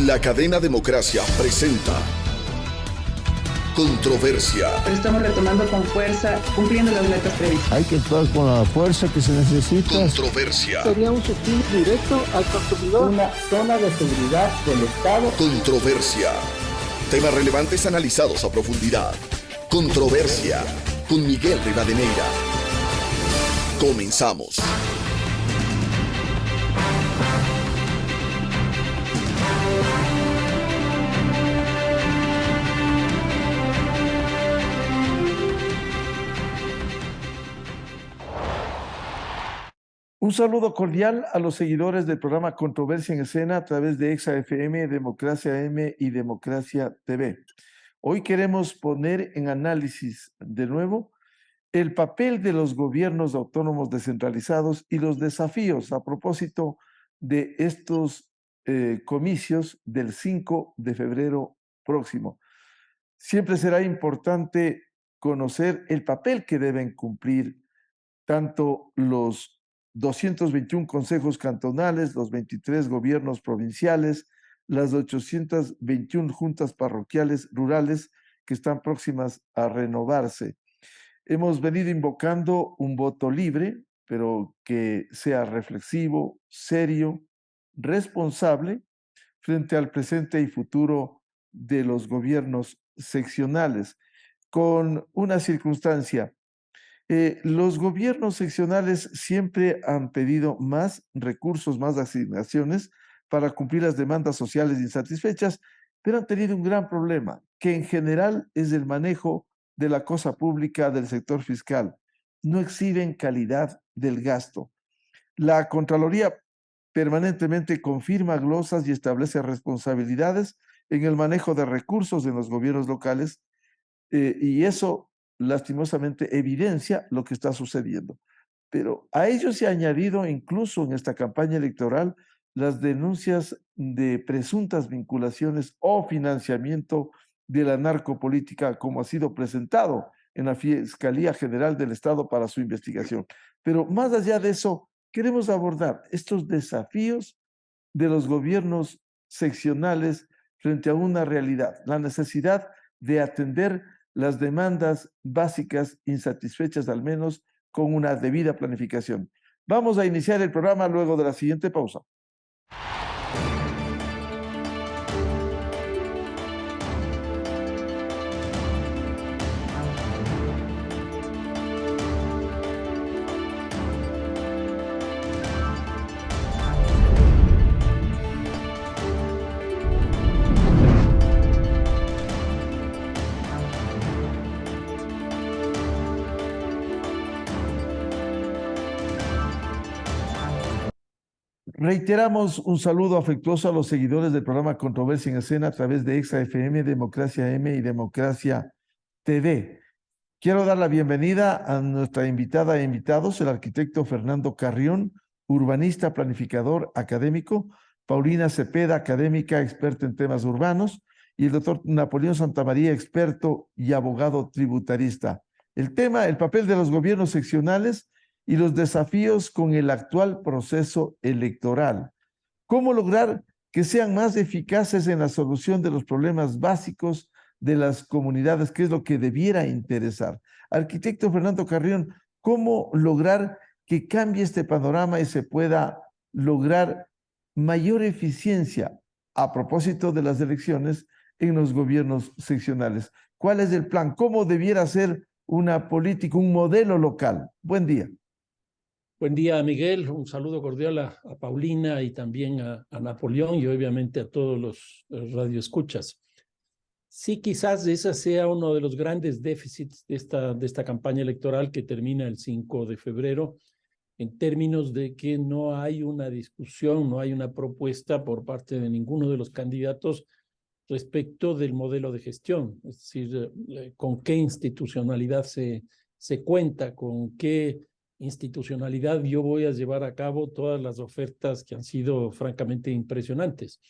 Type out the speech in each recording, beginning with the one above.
La cadena Democracia presenta Controversia. Pero estamos retomando con fuerza, cumpliendo las metas previstas. Hay que actuar con la fuerza que se necesita. Controversia. Sería un subsidio directo al consumidor. Una zona de seguridad del Estado. Controversia. Temas relevantes analizados a profundidad. Controversia. Con Miguel Rivadeneira. Comenzamos. Un saludo cordial a los seguidores del programa Controversia en Escena a través de Exa FM, Democracia M y Democracia TV. Hoy queremos poner en análisis de nuevo el papel de los gobiernos autónomos descentralizados y los desafíos a propósito de estos comicios del 5 de febrero próximo. Siempre será importante conocer el papel que deben cumplir tanto los 221 consejos cantonales, los 23 gobiernos provinciales, las 821 juntas parroquiales rurales que están próximas a renovarse. Hemos venido invocando un voto libre, pero que sea reflexivo, serio, responsable frente al presente y futuro de los gobiernos seccionales, con una circunstancia. Los gobiernos seccionales siempre han pedido más recursos, más asignaciones para cumplir las demandas sociales insatisfechas, pero han tenido un gran problema, que en general es el manejo de la cosa pública del sector fiscal. No exhiben calidad del gasto. La Contraloría permanentemente confirma glosas y establece responsabilidades en el manejo de recursos en los gobiernos locales, y eso lastimosamente evidencia lo que está sucediendo. Pero a ello se ha añadido incluso en esta campaña electoral las denuncias de presuntas vinculaciones o financiamiento de la narcopolítica como ha sido presentado en la Fiscalía General del Estado para su investigación. Pero más allá de eso, queremos abordar estos desafíos de los gobiernos seccionales frente a una realidad, la necesidad de atender las demandas básicas insatisfechas, al menos con una debida planificación. Vamos a iniciar el programa luego de la siguiente pausa. Reiteramos un saludo afectuoso a los seguidores del programa Controversia en Escena a través de Exa FM, Democracia M y Democracia TV. Quiero dar la bienvenida a nuestra invitada e invitados, el arquitecto Fernando Carrión, urbanista, planificador, académico, Paulina Cepeda, académica, experta en temas urbanos, y el doctor Napoleón Santamaría, experto y abogado tributarista. El tema, el papel de los gobiernos seccionales y los desafíos con el actual proceso electoral. ¿Cómo lograr que sean más eficaces en la solución de los problemas básicos de las comunidades, que es lo que debiera interesar? Arquitecto Fernando Carrión, ¿cómo lograr que cambie este panorama y se pueda lograr mayor eficiencia a propósito de las elecciones en los gobiernos seccionales? ¿Cuál es el plan? ¿Cómo debiera ser una política, un modelo local? Buen día. Buen día, Miguel. Un saludo cordial a Paulina y también a Napoleón y obviamente a todos los radioescuchas. Sí, quizás ese sea uno de los grandes déficits de esta campaña electoral que termina el 5 de febrero, en términos de que no hay una discusión, no hay una propuesta por parte de ninguno de los candidatos respecto del modelo de gestión, es decir, con qué institucionalidad se cuenta, con qué institucionalidad yo voy a llevar a cabo todas las ofertas que han sido francamente impresionantes.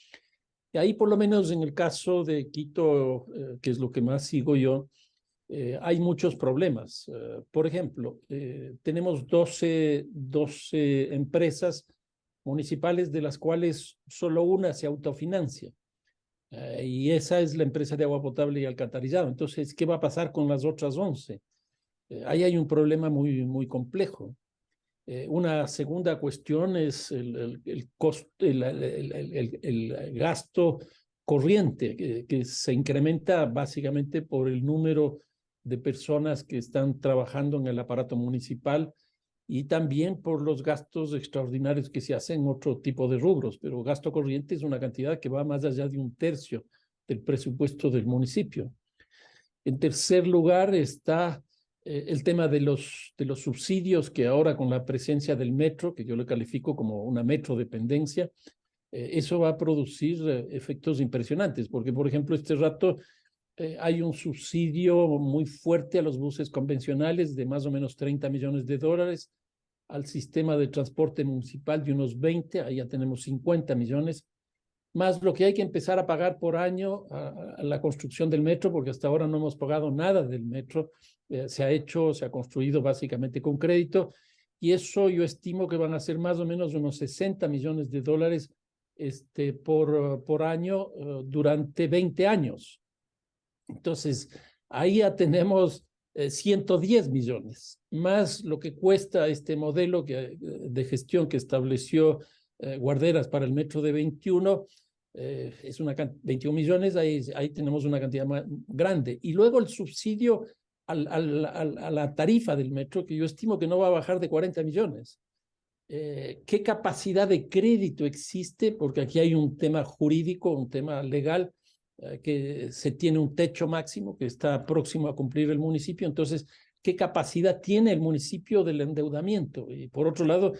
Y ahí, por lo menos en el caso de Quito, que es lo que más sigo yo, hay muchos problemas. Por ejemplo, tenemos 12 empresas municipales, de las cuales solo una se autofinancia. y esa es la empresa de agua potable y alcantarillado. Entonces, ¿qué va a pasar con las otras 11? Ahí hay un problema muy complejo. Una segunda cuestión es el gasto corriente, que se incrementa básicamente por el número de personas que están trabajando en el aparato municipal y también por los gastos extraordinarios que se hacen en otro tipo de rubros, pero gasto corriente es una cantidad que va más allá de 1/3 del presupuesto del municipio. En tercer lugar está el tema de los subsidios, que ahora con la presencia del metro, que yo lo califico como una metrodependencia, eso va a producir efectos impresionantes, porque por ejemplo este rato hay un subsidio muy fuerte a los buses convencionales de más o menos $30 millones, al sistema de transporte municipal de unos 20, ahí ya tenemos 50 millones, más lo que hay que empezar a pagar por año a la construcción del metro, porque hasta ahora no hemos pagado nada del metro, se ha construido básicamente con crédito, y eso yo estimo que van a ser más o menos unos $60 millones por año durante 20 años. Entonces, ahí ya tenemos 110 millones, más lo que cuesta este modelo de gestión que estableció Guarderas para el metro de 21, es 21 millones, ahí tenemos una cantidad más grande. Y luego el subsidio a la tarifa del metro, que yo estimo que no va a bajar de 40 millones. ¿Qué capacidad de crédito existe? Porque aquí hay un tema jurídico, un tema legal, que se tiene un techo máximo que está próximo a cumplir el municipio. Entonces, ¿qué capacidad tiene el municipio del endeudamiento? Y por otro lado,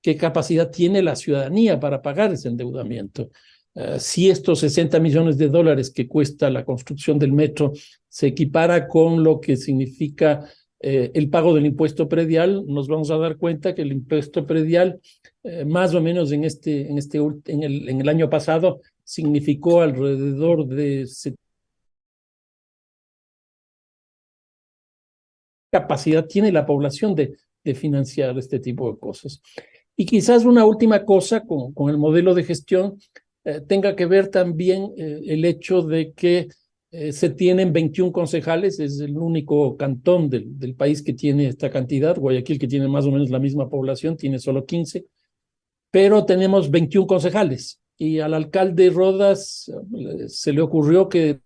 ¿qué capacidad tiene la ciudadanía para pagar ese endeudamiento? Si estos $60 millones que cuesta la construcción del metro se equipara con lo que significa el pago del impuesto predial, nos vamos a dar cuenta que el impuesto predial, más o menos en el año pasado, significó alrededor de capacidad tiene la población de financiar este tipo de cosas. Y quizás una última cosa con el modelo de gestión tenga que ver también el hecho de que se tienen 21 concejales, es el único cantón del país que tiene esta cantidad. Guayaquil, que tiene más o menos la misma población, tiene solo 15, pero tenemos 21 concejales. Y al alcalde Rodas se le ocurrió que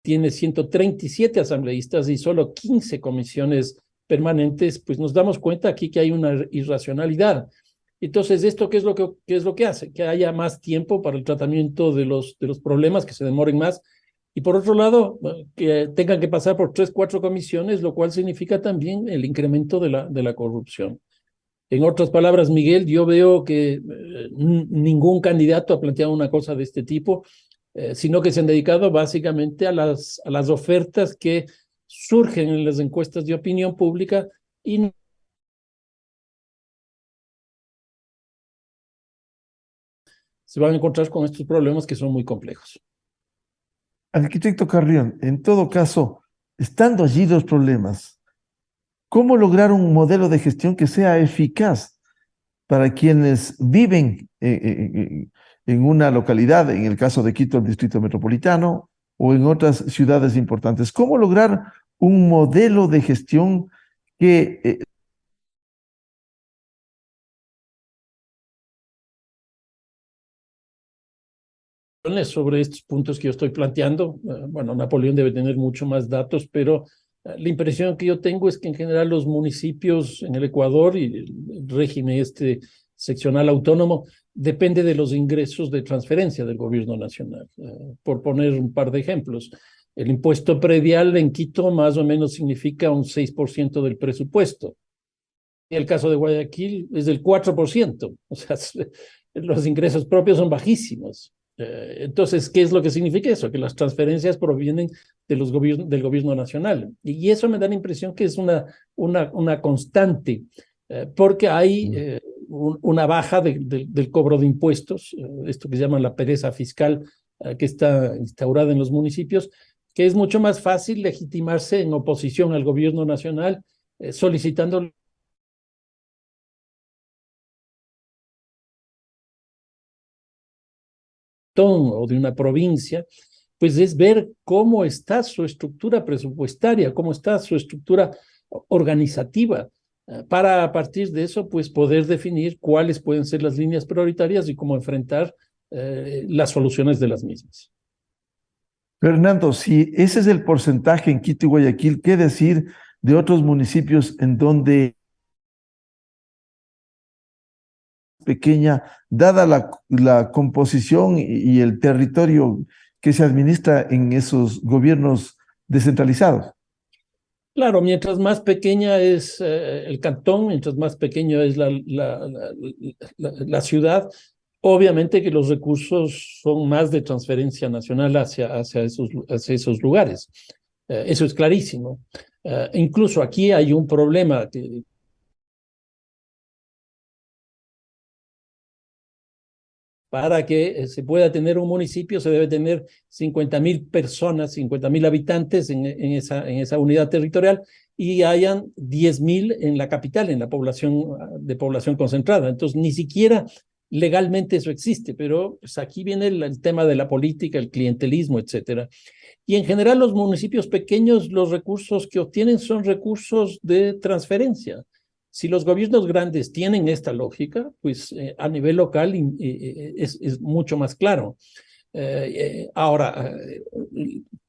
tiene 137 asambleístas y solo 15 comisiones permanentes, pues nos damos cuenta aquí que hay una irracionalidad. Entonces, ¿esto qué es lo que hace? Que haya más tiempo para el tratamiento de los problemas, que se demoren más, y por otro lado, que tengan que pasar por 3, 4 comisiones, lo cual significa también el incremento de la corrupción. En otras palabras, Miguel, yo veo que ningún candidato ha planteado una cosa de este tipo, sino que se han dedicado básicamente a las ofertas que surgen en las encuestas de opinión pública y se van a encontrar con estos problemas que son muy complejos. Arquitecto Carrión, en todo caso, estando allí los problemas, ¿cómo lograr un modelo de gestión que sea eficaz para quienes viven en una localidad, en el caso de Quito, el Distrito Metropolitano, o en otras ciudades importantes? ¿Cómo lograr un modelo de gestión que sobre estos puntos que yo estoy planteando? Bueno, Napoleón debe tener mucho más datos, pero la impresión que yo tengo es que en general los municipios en el Ecuador y el régimen seccional autónomo depende de los ingresos de transferencia del gobierno nacional. Por poner un par de ejemplos, el impuesto predial en Quito más o menos significa un 6% del presupuesto. En el caso de Guayaquil es del 4%, o sea, los ingresos propios son bajísimos. Entonces, ¿qué es lo que significa eso? Que las transferencias provienen del gobierno nacional. Y eso me da la impresión que es una constante, porque hay una baja del cobro de impuestos, esto que se llama la pereza fiscal, que está instaurada en los municipios, que es mucho más fácil legitimarse en oposición al gobierno nacional, solicitando cantón o de una provincia, pues es ver cómo está su estructura presupuestaria, cómo está su estructura organizativa, para a partir de eso, pues poder definir cuáles pueden ser las líneas prioritarias y cómo enfrentar las soluciones de las mismas. Fernando, si ese es el porcentaje en Quito y Guayaquil, ¿qué decir de otros municipios en donde pequeña, dada la composición y el territorio que se administra en esos gobiernos descentralizados? Claro, mientras más pequeña es el cantón, mientras más pequeño es la ciudad, obviamente que los recursos son más de transferencia nacional hacia esos lugares. Eso es clarísimo. Incluso aquí hay un problema que para que se pueda tener un municipio se debe tener 50.000 personas, 50.000 habitantes en esa unidad territorial y hayan 10.000 en la capital, en la población concentrada. Entonces, ni siquiera legalmente eso existe, pero pues, aquí viene el tema de la política, el clientelismo, etcétera. Y en general los municipios pequeños, los recursos que obtienen son recursos de transferencia. Si los gobiernos grandes tienen esta lógica, pues a nivel local es mucho más claro. Ahora,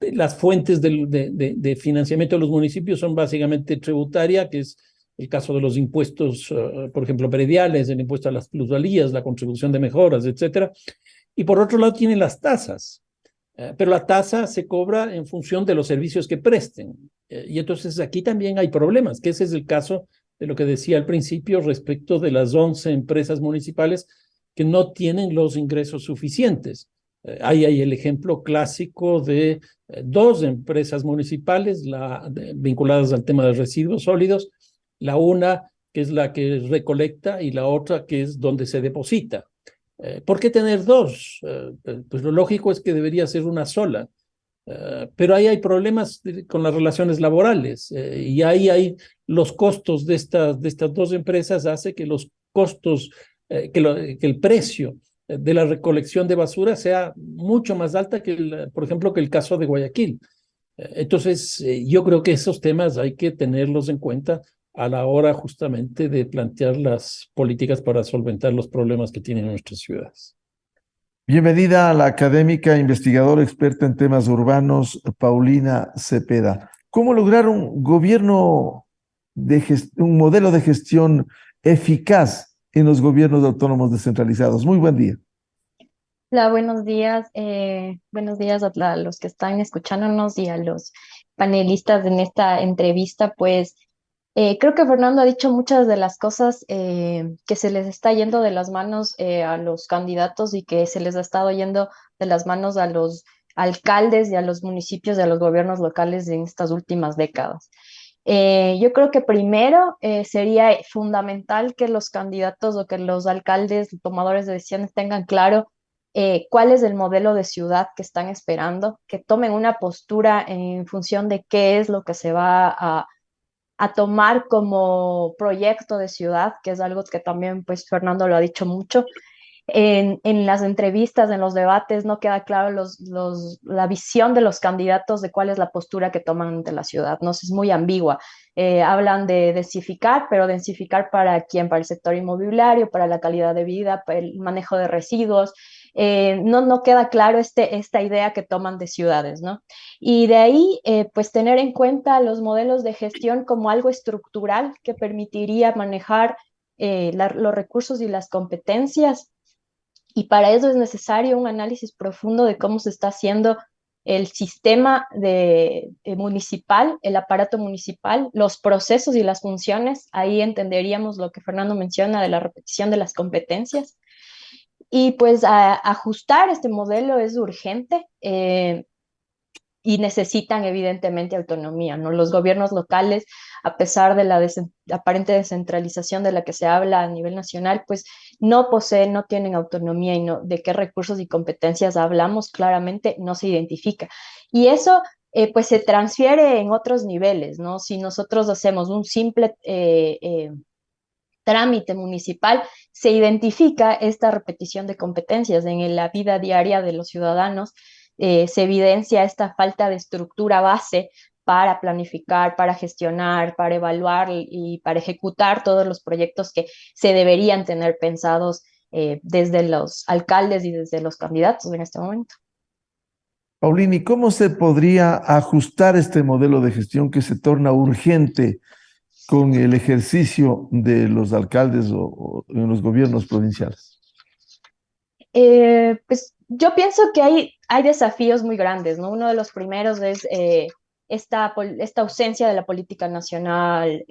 las fuentes de financiamiento de los municipios son básicamente tributaria, que es el caso de los impuestos, por ejemplo, prediales, el impuesto a las plusvalías, la contribución de mejoras, etcétera. Y por otro lado tienen las tasas. Pero la tasa se cobra en función de los servicios que presten. Y entonces aquí también hay problemas, que ese es el caso de lo que decía al principio respecto de las 11 empresas municipales que no tienen los ingresos suficientes. Ahí hay el ejemplo clásico de 2 empresas municipales vinculadas al tema de residuos sólidos, la una que es la que recolecta y la otra que es donde se deposita. ¿Por qué tener 2? Pues lo lógico es que debería ser una sola. Pero ahí hay problemas con las relaciones laborales y ahí hay los costos de estas 2 empresas hace que los costos, que el precio de la recolección de basura sea mucho más alta que, por ejemplo, que el caso de Guayaquil. Entonces, yo creo que esos temas hay que tenerlos en cuenta a la hora justamente de plantear las políticas para solventar los problemas que tienen nuestras ciudades. Bienvenida a la académica, investigadora, experta en temas urbanos, Paulina Cepeda. ¿Cómo lograr un gobierno un modelo de gestión eficaz en los gobiernos autónomos descentralizados? Muy buen día. Hola, buenos días. Buenos días a los que están escuchándonos y a los panelistas en esta entrevista. Pues creo que Fernando ha dicho muchas de las cosas que se les está yendo de las manos a los candidatos y que se les ha estado yendo de las manos a los alcaldes y a los municipios y a los gobiernos locales en estas últimas décadas. Yo creo que primero sería fundamental que los candidatos o que los alcaldes, tomadores de decisiones tengan claro cuál es el modelo de ciudad que están esperando, que tomen una postura en función de qué es lo que se va a tomar como proyecto de ciudad, que es algo que también pues Fernando lo ha dicho mucho. En las entrevistas, en los debates, no queda claro la visión de los candidatos de cuál es la postura que toman ante la ciudad, ¿no? Es muy ambigua. Hablan de densificar, pero densificar ¿para quién? Para el sector inmobiliario, para la calidad de vida, para el manejo de residuos. No queda claro esta idea que toman de ciudades, ¿no? Y de ahí, pues tener en cuenta los modelos de gestión como algo estructural que permitiría manejar los recursos y las competencias. Y para eso es necesario un análisis profundo de cómo se está haciendo el sistema municipal, el aparato municipal, los procesos y las funciones. Ahí entenderíamos lo que Fernando menciona de la repetición de las competencias. Y pues ajustar este modelo es urgente y necesitan evidentemente autonomía, ¿no? Los gobiernos locales, a pesar de la aparente descentralización de la que se habla a nivel nacional, pues no poseen, no tienen autonomía y no, de qué recursos y competencias hablamos claramente no se identifica. Y eso pues se transfiere en otros niveles, ¿no? Si nosotros hacemos un simple trámite municipal, se identifica esta repetición de competencias en la vida diaria de los ciudadanos, se evidencia esta falta de estructura base para planificar, para gestionar, para evaluar y para ejecutar todos los proyectos que se deberían tener pensados desde los alcaldes y desde los candidatos en este momento. Paulini, ¿cómo se podría ajustar este modelo de gestión que se torna urgente con el ejercicio de los alcaldes o en los gobiernos provinciales? Pues yo pienso que hay desafíos muy grandes, ¿no? Uno de los primeros es esta ausencia de la política nacional,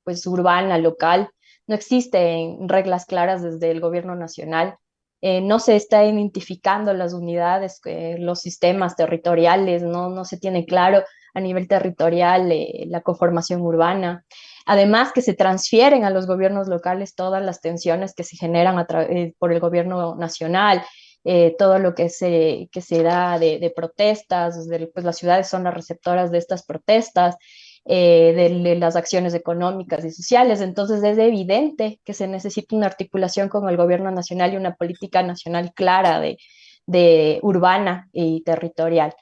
pues urbana, local. No existen reglas claras desde el gobierno nacional. No se está identificando las unidades, los sistemas territoriales, no se tiene claro a nivel territorial la conformación urbana. Además que se transfieren a los gobiernos locales todas las tensiones que se generan por el gobierno nacional, todo lo que se da de protestas, pues las ciudades son las receptoras de estas protestas, de las acciones económicas y sociales. Entonces es evidente que se necesita una articulación con el gobierno nacional y una política nacional clara de urbana y territorial.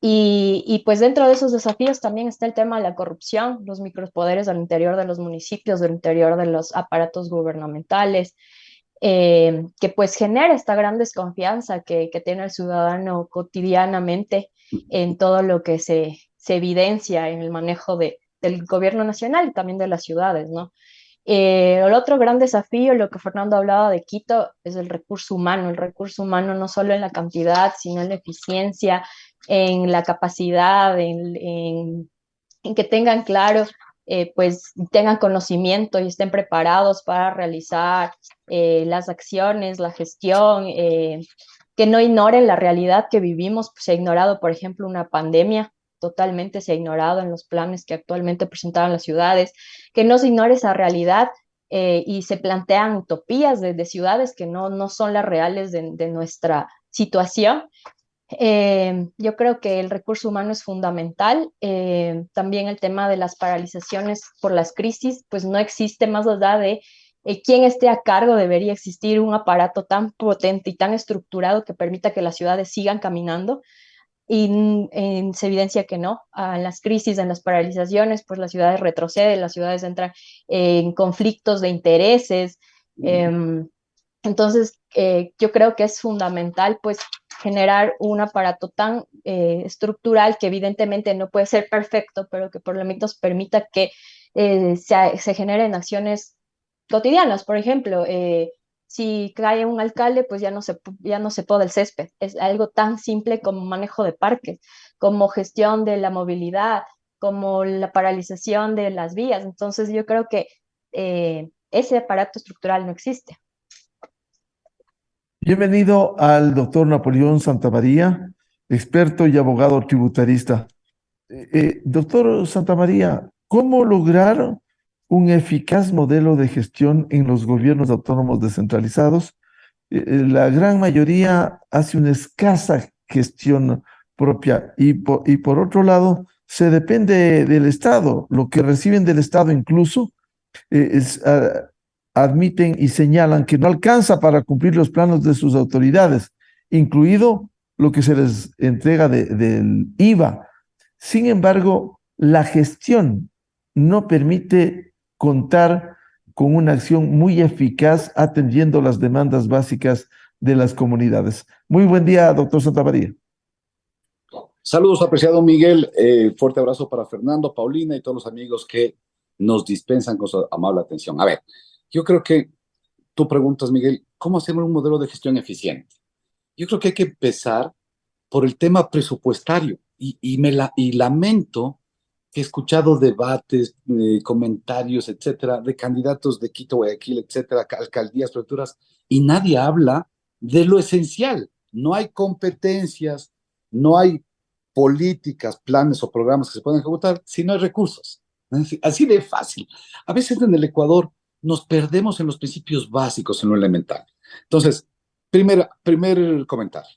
Y pues dentro de esos desafíos también está el tema de la corrupción, los micropoderes al interior de los municipios, al interior de los aparatos gubernamentales, que pues genera esta gran desconfianza que tiene el ciudadano cotidianamente en todo lo que se evidencia en el manejo del gobierno nacional y también de las ciudades, ¿no? El otro gran desafío, lo que Fernando hablaba de Quito, es el recurso humano no solo en la cantidad, sino en la eficiencia, en la capacidad, en que tengan claro, pues tengan conocimiento y estén preparados para realizar las acciones, la gestión, que no ignoren la realidad que vivimos. Pues, se ha ignorado, por ejemplo, una pandemia, totalmente se ha ignorado en los planes que actualmente presentaban las ciudades, que no se ignore esa realidad y se plantean utopías de ciudades que no son las reales de nuestra situación. Yo creo que el recurso humano es fundamental. También el tema de las paralizaciones por las crisis, pues no existe más allá de quién esté a cargo. Debería existir un aparato tan potente y tan estructurado que permita que las ciudades sigan caminando. Y se evidencia que no, a las crisis, en las paralizaciones, pues las ciudades retroceden, las ciudades entran en conflictos de intereses. Entonces, yo creo que es fundamental, pues, generar un aparato tan estructural que evidentemente no puede ser perfecto, pero que por lo menos permita que se generen acciones cotidianas. Por ejemplo, si cae un alcalde, pues ya no se poda el césped. Es algo tan simple como manejo de parques, como gestión de la movilidad, como la paralización de las vías. Entonces yo creo que ese aparato estructural no existe. Bienvenido al doctor Napoleón Santamaría, experto y abogado tributarista. Doctor Santamaría, ¿cómo lograr un eficaz modelo de gestión en los gobiernos autónomos descentralizados? La gran mayoría hace una escasa gestión propia y por otro lado se depende del Estado. Lo que reciben del Estado incluso admiten y señalan que no alcanza para cumplir los planos de sus autoridades, incluido lo que se les entrega del IVA. Sin embargo, la gestión no permite contar con una acción muy eficaz atendiendo las demandas básicas de las comunidades. Muy buen día, doctor Santamaría. Saludos, apreciado Miguel. Fuerte abrazo para Fernando, Paulina y todos los amigos que nos dispensan con su amable atención. A ver, yo creo que tú preguntas, Miguel, ¿cómo hacemos un modelo de gestión eficiente? Yo creo que hay que empezar por el tema presupuestario y lamento que he escuchado debates, comentarios, etcétera, de candidatos de Quito, Guayaquil, etcétera, alcaldías, prefecturas, y nadie habla de lo esencial. No hay competencias, no hay políticas, planes o programas que se puedan ejecutar si no hay recursos. Así de fácil. A veces en el Ecuador nos perdemos en los principios básicos, en lo elemental. Entonces, primer comentario.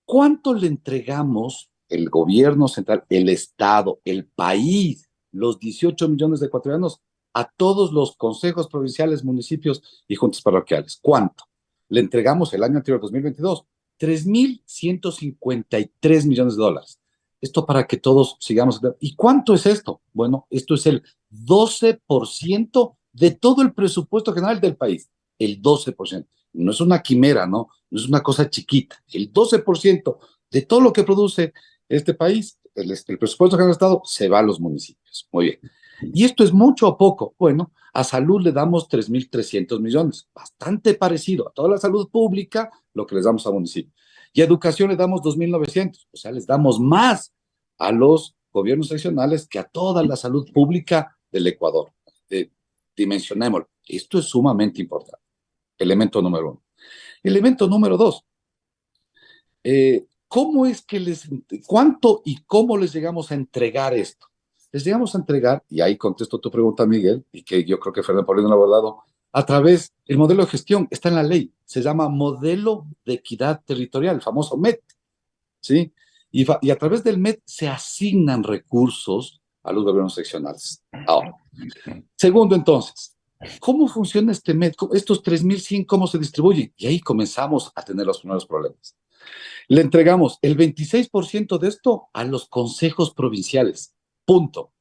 ¿Cuánto le entregamos el gobierno central, el Estado, el país, los 18 millones de ecuatorianos a todos los consejos provinciales, municipios y juntas parroquiales. ¿Cuánto? Le entregamos el año anterior, 2022, 3.153 millones de dólares. Esto para que todos sigamos. ¿Y cuánto es esto? Bueno, esto es el 12% de todo el presupuesto general del país. El 12%. No es una quimera, ¿no? No es una cosa chiquita. El 12% de todo lo que produce este país, el presupuesto general del Estado, se va a los municipios. Muy bien. ¿Y esto es mucho o poco? Bueno, a salud le damos 3.300 millones. Bastante parecido a toda la salud pública, lo que les damos a municipio. Y a educación le damos 2.900. O sea, les damos más a los gobiernos seccionales que a toda la salud pública del Ecuador. Dimensionémoslo. Esto es sumamente importante. Elemento número 1. Elemento número 2. ¿Cómo es que cuánto y cómo les llegamos a entregar esto? Les llegamos a entregar, y ahí contesto tu pregunta, Miguel, y que yo creo que Fernando Paulino lo ha abordado, a través, el modelo de gestión está en la ley, se llama Modelo de Equidad Territorial, el famoso MET, ¿sí? Y a través del MET se asignan recursos a los gobiernos seccionales. Ahora, segundo entonces, ¿cómo funciona este MET? Estos 3.100, ¿cómo se distribuyen? Y ahí comenzamos a tener los primeros problemas. Le entregamos el 26% de esto a los consejos provinciales. Punto.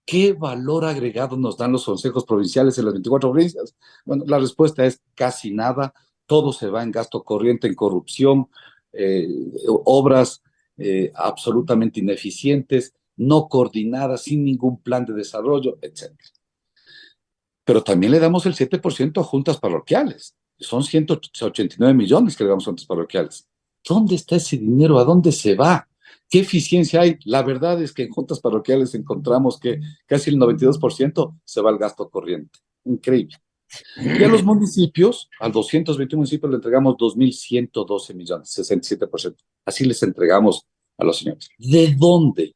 ¿Qué valor agregado nos dan los consejos provinciales en las 24 provincias? Bueno, la respuesta es casi nada. Todo se va en gasto corriente, en corrupción, obras absolutamente ineficientes, no coordinadas, sin ningún plan de desarrollo, etc. Pero también le damos el 7% a juntas parroquiales. Son 189 millones que le damos a juntas parroquiales. ¿Dónde está ese dinero? ¿A dónde se va? ¿Qué eficiencia hay? La verdad es que en juntas parroquiales encontramos que casi el 92% se va al gasto corriente. Increíble. Y a los municipios, a 221 municipios le entregamos 2.112 millones, 67%. Así les entregamos a los señores. ¿De dónde?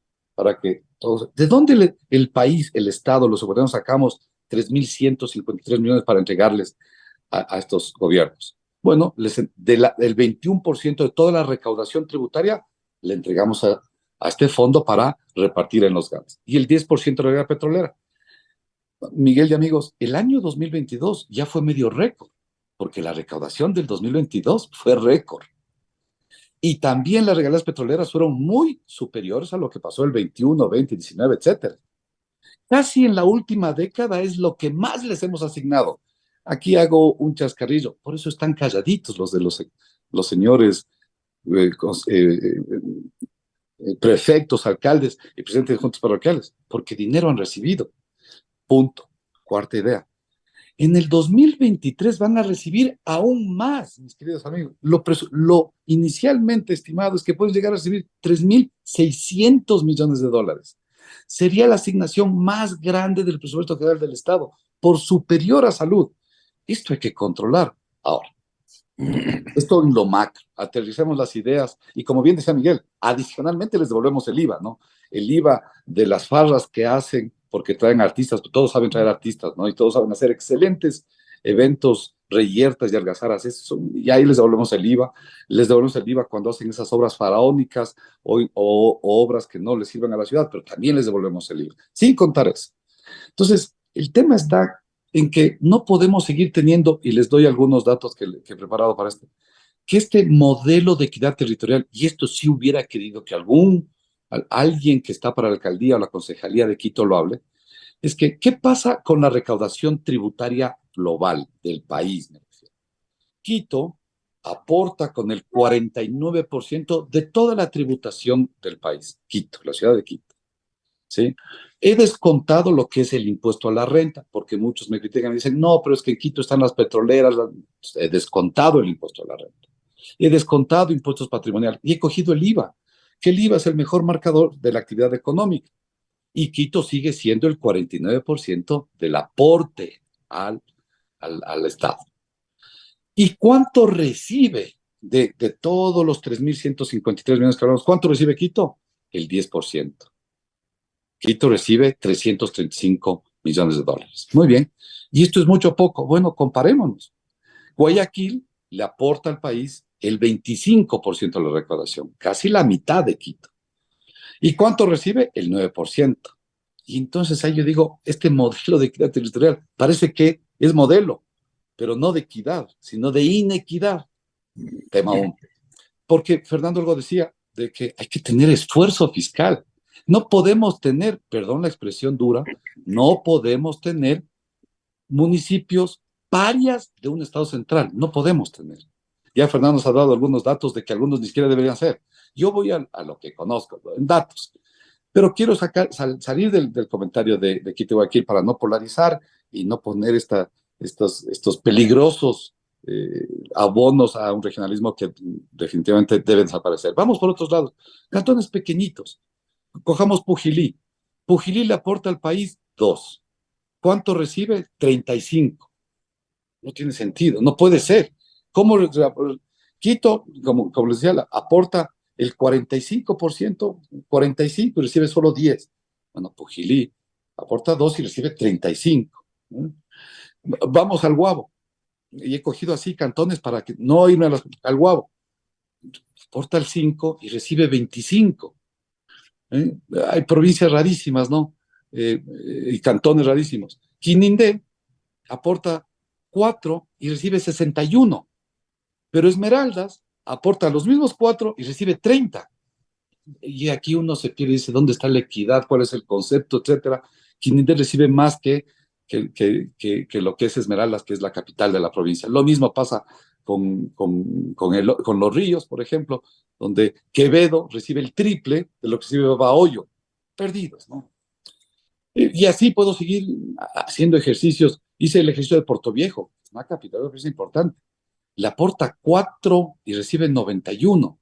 ¿De dónde el país, el Estado, los ecuatorianos sacamos 3.153 millones para entregarles a estos gobiernos? Bueno, el 21% de toda la recaudación tributaria le entregamos a este fondo para repartir en los GANs. Y el 10% de la regalía petrolera. Miguel y amigos, el año 2022 ya fue medio récord, porque la recaudación del 2022 fue récord. Y también las regalías petroleras fueron muy superiores a lo que pasó el 21, 20, 19, etc. Casi en la última década es lo que más les hemos asignado. Aquí hago un chascarrillo. Por eso están calladitos los señores prefectos, alcaldes y presidentes de juntas parroquiales, porque dinero han recibido. Punto. Cuarta idea. En el 2023 van a recibir aún más, mis queridos amigos. Lo inicialmente estimado es que pueden llegar a recibir 3.600 millones de dólares. Sería la asignación más grande del presupuesto general del Estado, por superior a salud. Esto hay que controlar. Ahora, esto en lo macro, aterricemos las ideas y como bien decía Miguel, adicionalmente les devolvemos el IVA, ¿no? El IVA de las farras que hacen porque traen artistas, todos saben traer artistas, ¿no? Y todos saben hacer excelentes eventos, reyertas y algazaras, y ahí les devolvemos el IVA cuando hacen esas obras faraónicas o obras que no les sirven a la ciudad, pero también les devolvemos el IVA, sin contar eso. Entonces, el tema está en que no podemos seguir teniendo, y les doy algunos datos que he preparado para que este modelo de equidad territorial, y esto sí hubiera querido que alguien que está para la alcaldía o la concejalía de Quito lo hable, es que, ¿qué pasa con la recaudación tributaria global del país? Me refiero. Quito aporta con el 49% de toda la tributación del país. Quito, la ciudad de Quito. ¿Sí? He descontado lo que es el impuesto a la renta, porque muchos me critican y dicen, no, pero es que en Quito están las petroleras. He descontado el impuesto a la renta. He descontado impuestos patrimoniales y he cogido el IVA, que el IVA es el mejor marcador de la actividad económica. Y Quito sigue siendo el 49% del aporte al Estado. ¿Y cuánto recibe de todos los 3.153 millones que hablamos? ¿Cuánto recibe Quito? El 10%. Quito recibe 335 millones de dólares. Muy bien. ¿Y esto es mucho o poco? Bueno, comparémonos. Guayaquil le aporta al país el 25% de la recaudación, casi la mitad de Quito. ¿Y cuánto recibe? El 9%. Y entonces ahí yo digo, este modelo de equidad territorial parece que es modelo, pero no de equidad, sino de inequidad. Tema 1. Porque Fernando algo decía de que hay que tener esfuerzo fiscal. No podemos tener, perdón la expresión dura, no podemos tener municipios parias de un estado central. No podemos tener. Ya Fernando nos ha dado algunos datos de que algunos ni siquiera deberían ser. Yo voy a lo que conozco, en datos. Pero quiero salir del comentario de Quito Guayaquil para no polarizar y no poner estos peligrosos abonos a un regionalismo que definitivamente debe desaparecer. Vamos por otros lados. Cantones pequeñitos. Cojamos Pujilí. Pujilí le aporta al país 2. ¿Cuánto recibe? 35. No tiene sentido, no puede ser. ¿Cómo Quito, como les decía, aporta el 45%, 45 y recibe solo 10? Bueno, Pujilí aporta 2 y recibe 35. Vamos al Guavo. Y he cogido así cantones para que no irme al Guavo. Aporta el 5 y recibe 25. Hay provincias rarísimas, ¿no? Y cantones rarísimos. Quinindé aporta 4 y recibe 61. Pero Esmeraldas aporta los mismos 4 y recibe 30. Y aquí uno se pierde y dice, ¿dónde está la equidad? ¿Cuál es el concepto? Etcétera. Quinindé recibe más que lo que es Esmeraldas, que es la capital de la provincia. Lo mismo pasa con Los Ríos, por ejemplo, donde Quevedo recibe el triple de lo que recibe Bahoyo. Perdidos, ¿no? Y así puedo seguir haciendo ejercicios. Hice el ejercicio de Portoviejo, una capital de provincia importante. Le aporta 4 y recibe 91.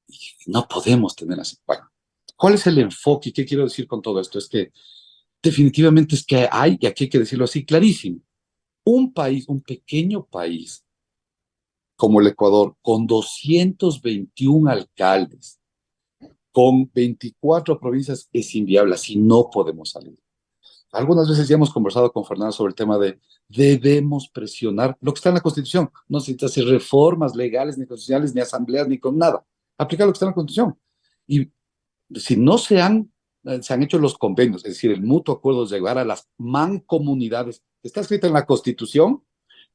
Y no podemos tener así. Bueno, ¿cuál es el enfoque? ¿Qué quiero decir con todo esto? Es que definitivamente es que hay, y aquí hay que decirlo así clarísimo, un país, un pequeño país como el Ecuador, con 221 alcaldes, con 24 provincias, es inviable, así no podemos salir. Algunas veces ya hemos conversado con Fernando sobre el tema de debemos presionar lo que está en la Constitución. No se necesita hacer reformas legales, ni constitucionales, ni asambleas, ni con nada. Aplicar lo que está en la Constitución. Y si no se han hecho los convenios, es decir, el mutuo acuerdo de llegar a las mancomunidades, que está escrito en la Constitución,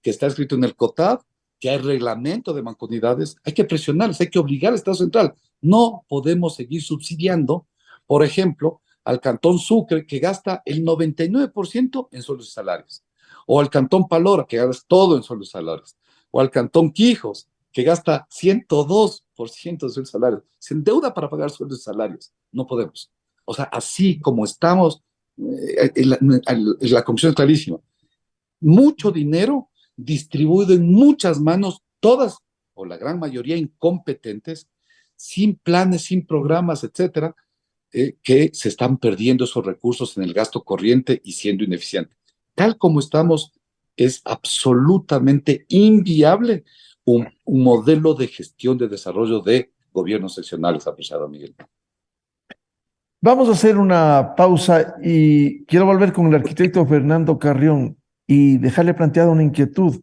que está escrito en el COTAD, que hay reglamento de mancomunidades, hay que presionarles, hay que obligar al Estado Central. No podemos seguir subsidiando, por ejemplo, al Cantón Sucre, que gasta el 99% en sueldos y salarios, o al Cantón Palora, que gasta todo en sueldos y salarios, o al Cantón Quijos, que gasta 102% de sueldos y salarios, se endeuda para pagar sueldos y salarios. No podemos. O sea, así como estamos, la conclusión es clarísima. Mucho dinero distribuido en muchas manos, todas, o la gran mayoría, incompetentes, sin planes, sin programas, etcétera, que se están perdiendo esos recursos en el gasto corriente y siendo ineficiente. Tal como estamos, es absolutamente inviable un modelo de gestión de desarrollo de gobiernos seccionales, apreciado Miguel. Vamos a hacer una pausa y quiero volver con el arquitecto Fernando Carrión y dejarle planteada una inquietud.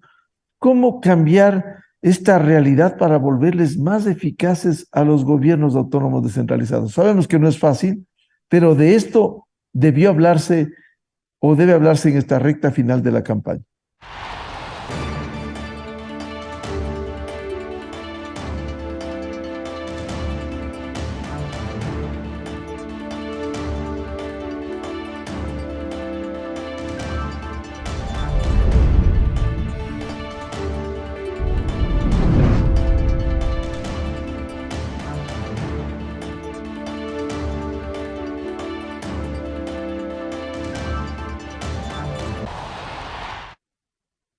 ¿Cómo cambiar esta realidad para volverles más eficaces a los gobiernos autónomos descentralizados? Sabemos que no es fácil, pero de esto debió hablarse o debe hablarse en esta recta final de la campaña.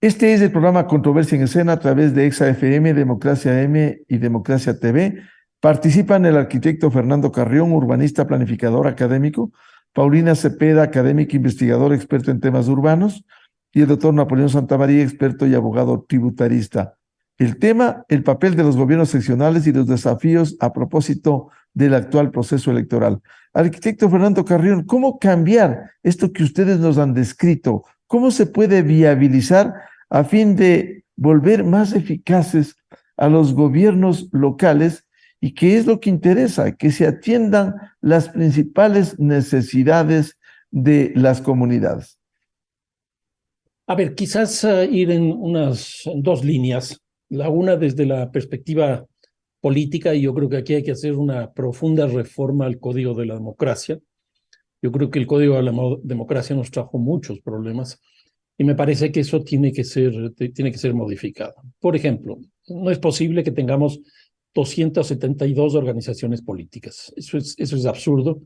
Este es el programa Controversia en Escena a través de Exa FM, Democracia M y Democracia TV. Participan el arquitecto Fernando Carrión, urbanista planificador académico, Paulina Cepeda, académica investigadora experto en temas urbanos, y el doctor Napoleón Santamaría, experto y abogado tributarista. El tema, el papel de los gobiernos seccionales y los desafíos a propósito del actual proceso electoral. Arquitecto Fernando Carrión, ¿cómo cambiar esto que ustedes nos han descrito? ¿Cómo se puede viabilizar a fin de volver más eficaces a los gobiernos locales? ¿Y qué es lo que interesa? Que se atiendan las principales necesidades de las comunidades? A ver, quizás ir en dos líneas. La una desde la perspectiva política, y yo creo que aquí hay que hacer una profunda reforma al Código de la Democracia. Yo creo que el Código de la Democracia nos trajo muchos problemas y me parece que eso tiene que ser modificado. Por ejemplo, no es posible que tengamos 272 organizaciones políticas. Eso es absurdo,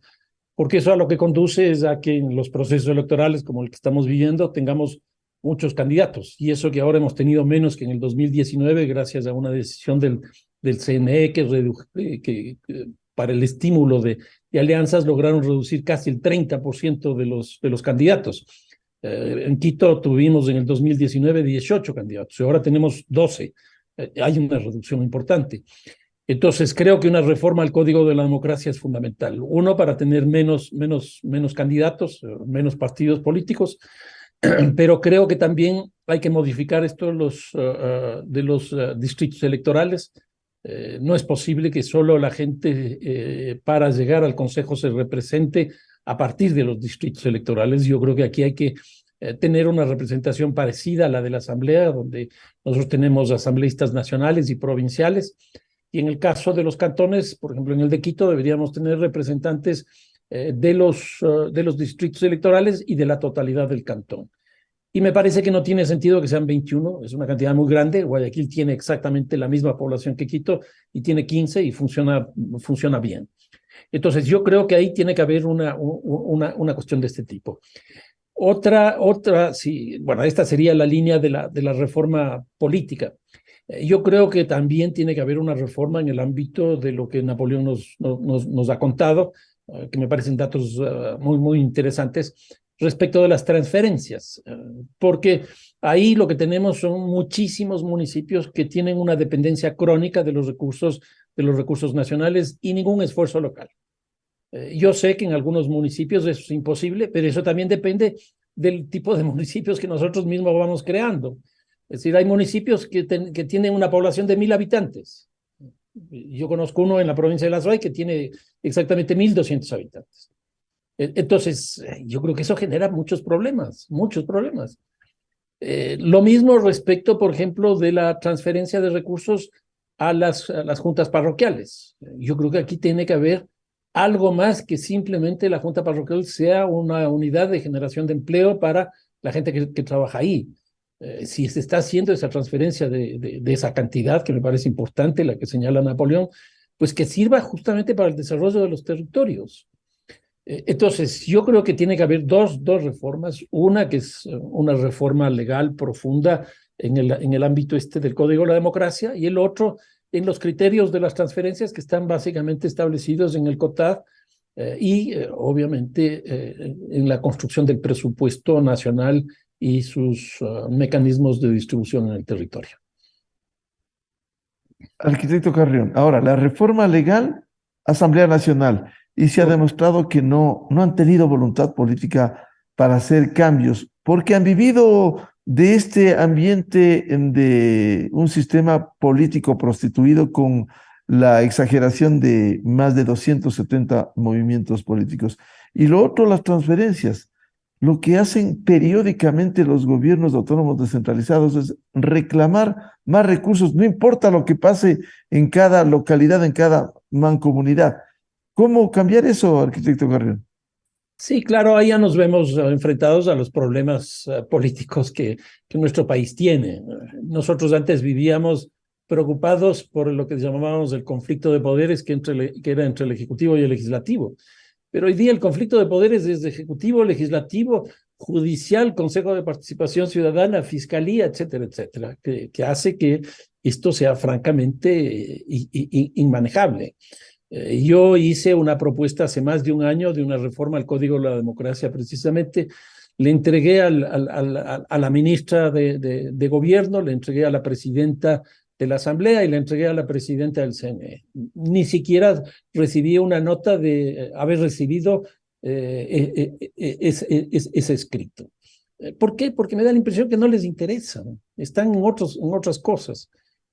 porque eso a lo que conduce es a que en los procesos electorales como el que estamos viviendo tengamos muchos candidatos, y eso que ahora hemos tenido menos que en el 2019 gracias a una decisión del CNE que para el estímulo de alianzas lograron reducir casi el 30% de los candidatos. En Quito tuvimos en el 2019 18 candidatos, y ahora tenemos 12. Hay una reducción importante. Entonces, creo que una reforma al Código de la Democracia es fundamental. Uno, para tener menos candidatos, menos partidos políticos, pero creo que también hay que modificar esto de los distritos electorales. No es posible que solo la gente para llegar al Consejo se represente a partir de los distritos electorales. Yo creo que aquí hay que tener una representación parecida a la de la Asamblea, donde nosotros tenemos asambleístas nacionales y provinciales, y en el caso de los cantones, por ejemplo, en el de Quito, deberíamos tener representantes de los distritos electorales y de la totalidad del cantón. Y me parece que no tiene sentido que sean 21, es una cantidad muy grande. Guayaquil tiene exactamente la misma población que Quito y tiene 15 y funciona bien. Entonces, yo creo que ahí tiene que haber una cuestión de este tipo. Sí, bueno, esta sería la línea de la reforma política. Yo creo que también tiene que haber una reforma en el ámbito de lo que Napoleón nos ha contado, que me parecen datos muy interesantes, respecto de las transferencias, porque ahí lo que tenemos son muchísimos municipios que tienen una dependencia crónica de los recursos nacionales y ningún esfuerzo local. Yo sé que en algunos municipios eso es imposible, pero eso también depende del tipo de municipios que nosotros mismos vamos creando. Es decir, hay municipios que tienen una población de 1.000 habitantes. Yo conozco uno en la provincia de La Suay que tiene exactamente 1.200 habitantes. Entonces, yo creo que eso genera muchos problemas. Lo mismo respecto, por ejemplo, de la transferencia de recursos a las juntas parroquiales. Yo creo que aquí tiene que haber algo más que simplemente la junta parroquial sea una unidad de generación de empleo para la gente que trabaja ahí. Si se está haciendo esa transferencia de esa cantidad, que me parece importante, la que señala Napoleón, pues que sirva justamente para el desarrollo de los territorios. Entonces, yo creo que tiene que haber dos reformas. Una que es una reforma legal profunda en el ámbito del Código de la Democracia, y el otro en los criterios de las transferencias que están básicamente establecidos en el COTAD obviamente en la construcción del presupuesto nacional y sus mecanismos de distribución en el territorio. Arquitecto Carrión, ahora, la reforma legal, Asamblea Nacional, y se ha demostrado que no han tenido voluntad política para hacer cambios, porque han vivido de este ambiente de un sistema político prostituido con la exageración de más de 270 movimientos políticos. Y lo otro, las transferencias. Lo que hacen periódicamente los gobiernos autónomos descentralizados es reclamar más recursos, no importa lo que pase en cada localidad, en cada mancomunidad. ¿Cómo cambiar eso, arquitecto Carrión? Sí, claro, ahí ya nos vemos enfrentados a los problemas políticos que nuestro país tiene. Nosotros antes vivíamos preocupados por lo que llamábamos el conflicto de poderes que era entre el Ejecutivo y el Legislativo. Pero hoy día el conflicto de poderes es de Ejecutivo, Legislativo, Judicial, Consejo de Participación Ciudadana, Fiscalía, etcétera, etcétera, que hace que esto sea francamente inmanejable. Yo hice una propuesta hace más de un año de una reforma al Código de la Democracia, precisamente. Le entregué a la ministra de Gobierno, le entregué a la presidenta de la Asamblea y le entregué a la presidenta del CNE. Ni siquiera recibí una nota de haber recibido ese escrito. ¿Por qué? Porque me da la impresión que no les interesa, ¿no? Están en otras cosas.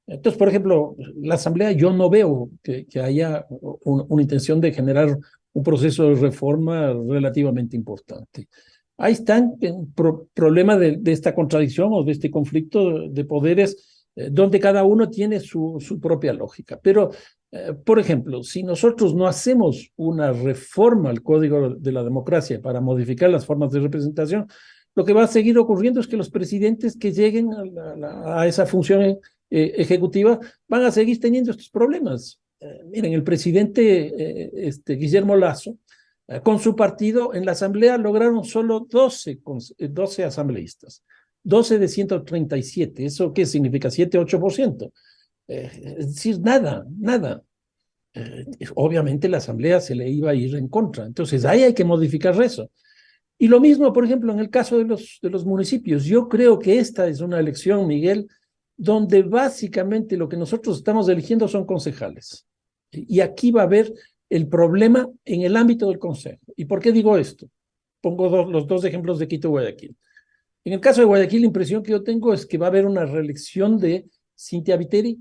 Entonces, por ejemplo, la Asamblea, yo no veo que haya una intención de generar un proceso de reforma relativamente importante. Ahí están problemas de esta contradicción o de este conflicto de poderes, donde cada uno tiene su propia lógica. Pero, por ejemplo, si nosotros no hacemos una reforma al Código de la Democracia para modificar las formas de representación, lo que va a seguir ocurriendo es que los presidentes que lleguen a esa función ejecutiva van a seguir teniendo estos problemas. Miren, el presidente Guillermo Lasso, con su partido en la asamblea lograron solo 12 asambleístas, 12 de 137. ¿Eso qué significa? 7-8%. Es decir, nada. Obviamente la asamblea se le iba a ir en contra. Entonces ahí hay que modificar eso. Y lo mismo, por ejemplo, en el caso de los municipios. Yo creo que esta es una elección, Miguel, donde básicamente lo que nosotros estamos eligiendo son concejales. Y aquí va a haber el problema en el ámbito del consejo. ¿Y por qué digo esto? Pongo los dos ejemplos de Quito y Guayaquil. En el caso de Guayaquil, la impresión que yo tengo es que va a haber una reelección de Cynthia Viteri.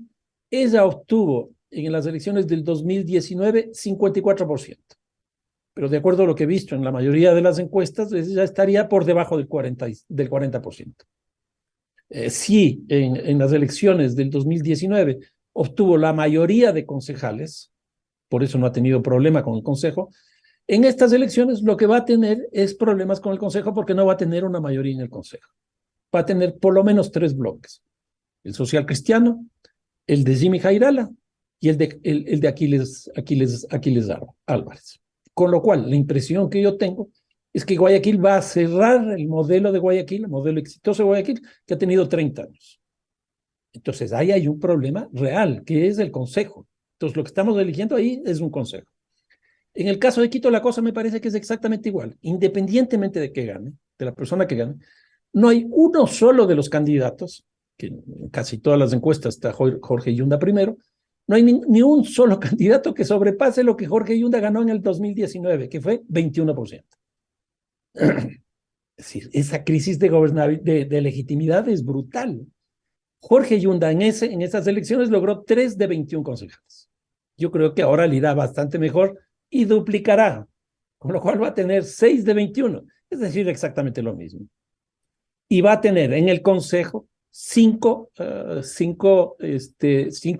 Ella obtuvo en las elecciones del 2019 54%. Pero de acuerdo a lo que he visto en la mayoría de las encuestas, ya estaría por debajo del 40%. Sí, en las elecciones del 2019 obtuvo la mayoría de concejales, por eso no ha tenido problema con el Consejo. En estas elecciones lo que va a tener es problemas con el Consejo porque no va a tener una mayoría en el Consejo. Va a tener por lo menos 3 bloques. El social cristiano, el de Jimmy Jairala y el de Aquiles Álvarez. Con lo cual, la impresión que yo tengo es que Guayaquil va a cerrar el modelo de Guayaquil, el modelo exitoso de Guayaquil, que ha tenido 30 años. Entonces, ahí hay un problema real, que es el consejo. Entonces, lo que estamos eligiendo ahí es un consejo. En el caso de Quito, la cosa me parece que es exactamente igual. Independientemente de que gane, de la persona que gane, no hay uno solo de los candidatos, que en casi todas las encuestas está Jorge Yunda primero, no hay ni un solo candidato que sobrepase lo que Jorge Yunda ganó en el 2019, que fue 21%. Es decir, esa crisis de legitimidad es brutal. Jorge Yunda en esas elecciones logró 3 de 21 concejales. Yo creo que ahora le irá bastante mejor y duplicará, con lo cual va a tener 6 de 21, es decir, exactamente lo mismo. Y va a tener en el consejo 5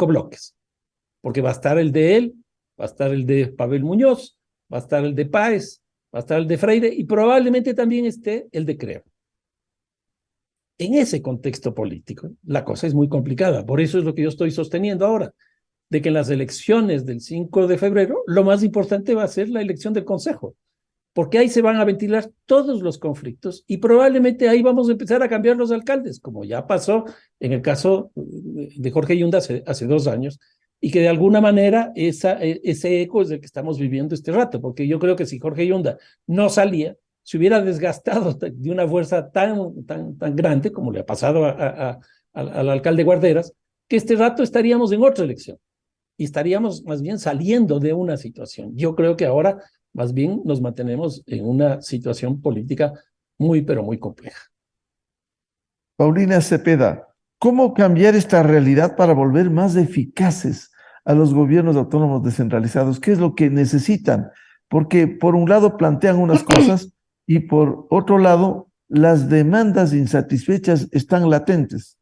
bloques, porque va a estar el de él, va a estar el de Pavel Muñoz, va a estar el de Páez, va a estar el de Freire y probablemente también esté el de Creo. En ese contexto político, la cosa es muy complicada. Por eso es lo que yo estoy sosteniendo ahora, de que en las elecciones del 5 de febrero, lo más importante va a ser la elección del Consejo, porque ahí se van a ventilar todos los conflictos y probablemente ahí vamos a empezar a cambiar los alcaldes, como ya pasó en el caso de Jorge Yunda hace 2 años, y que de alguna manera ese eco es el que estamos viviendo este rato, porque yo creo que si Jorge Yunda no salía, se hubiera desgastado de una fuerza tan grande como le ha pasado al alcalde Guarderas, que este rato estaríamos en otra elección y estaríamos más bien saliendo de una situación. Yo creo que ahora más bien nos mantenemos en una situación política muy, pero muy compleja. Paulina Cepeda, ¿cómo cambiar esta realidad para volver más eficaces a los gobiernos autónomos descentralizados? ¿Qué es lo que necesitan? Porque por un lado plantean unas cosas y por otro lado las demandas insatisfechas están latentes.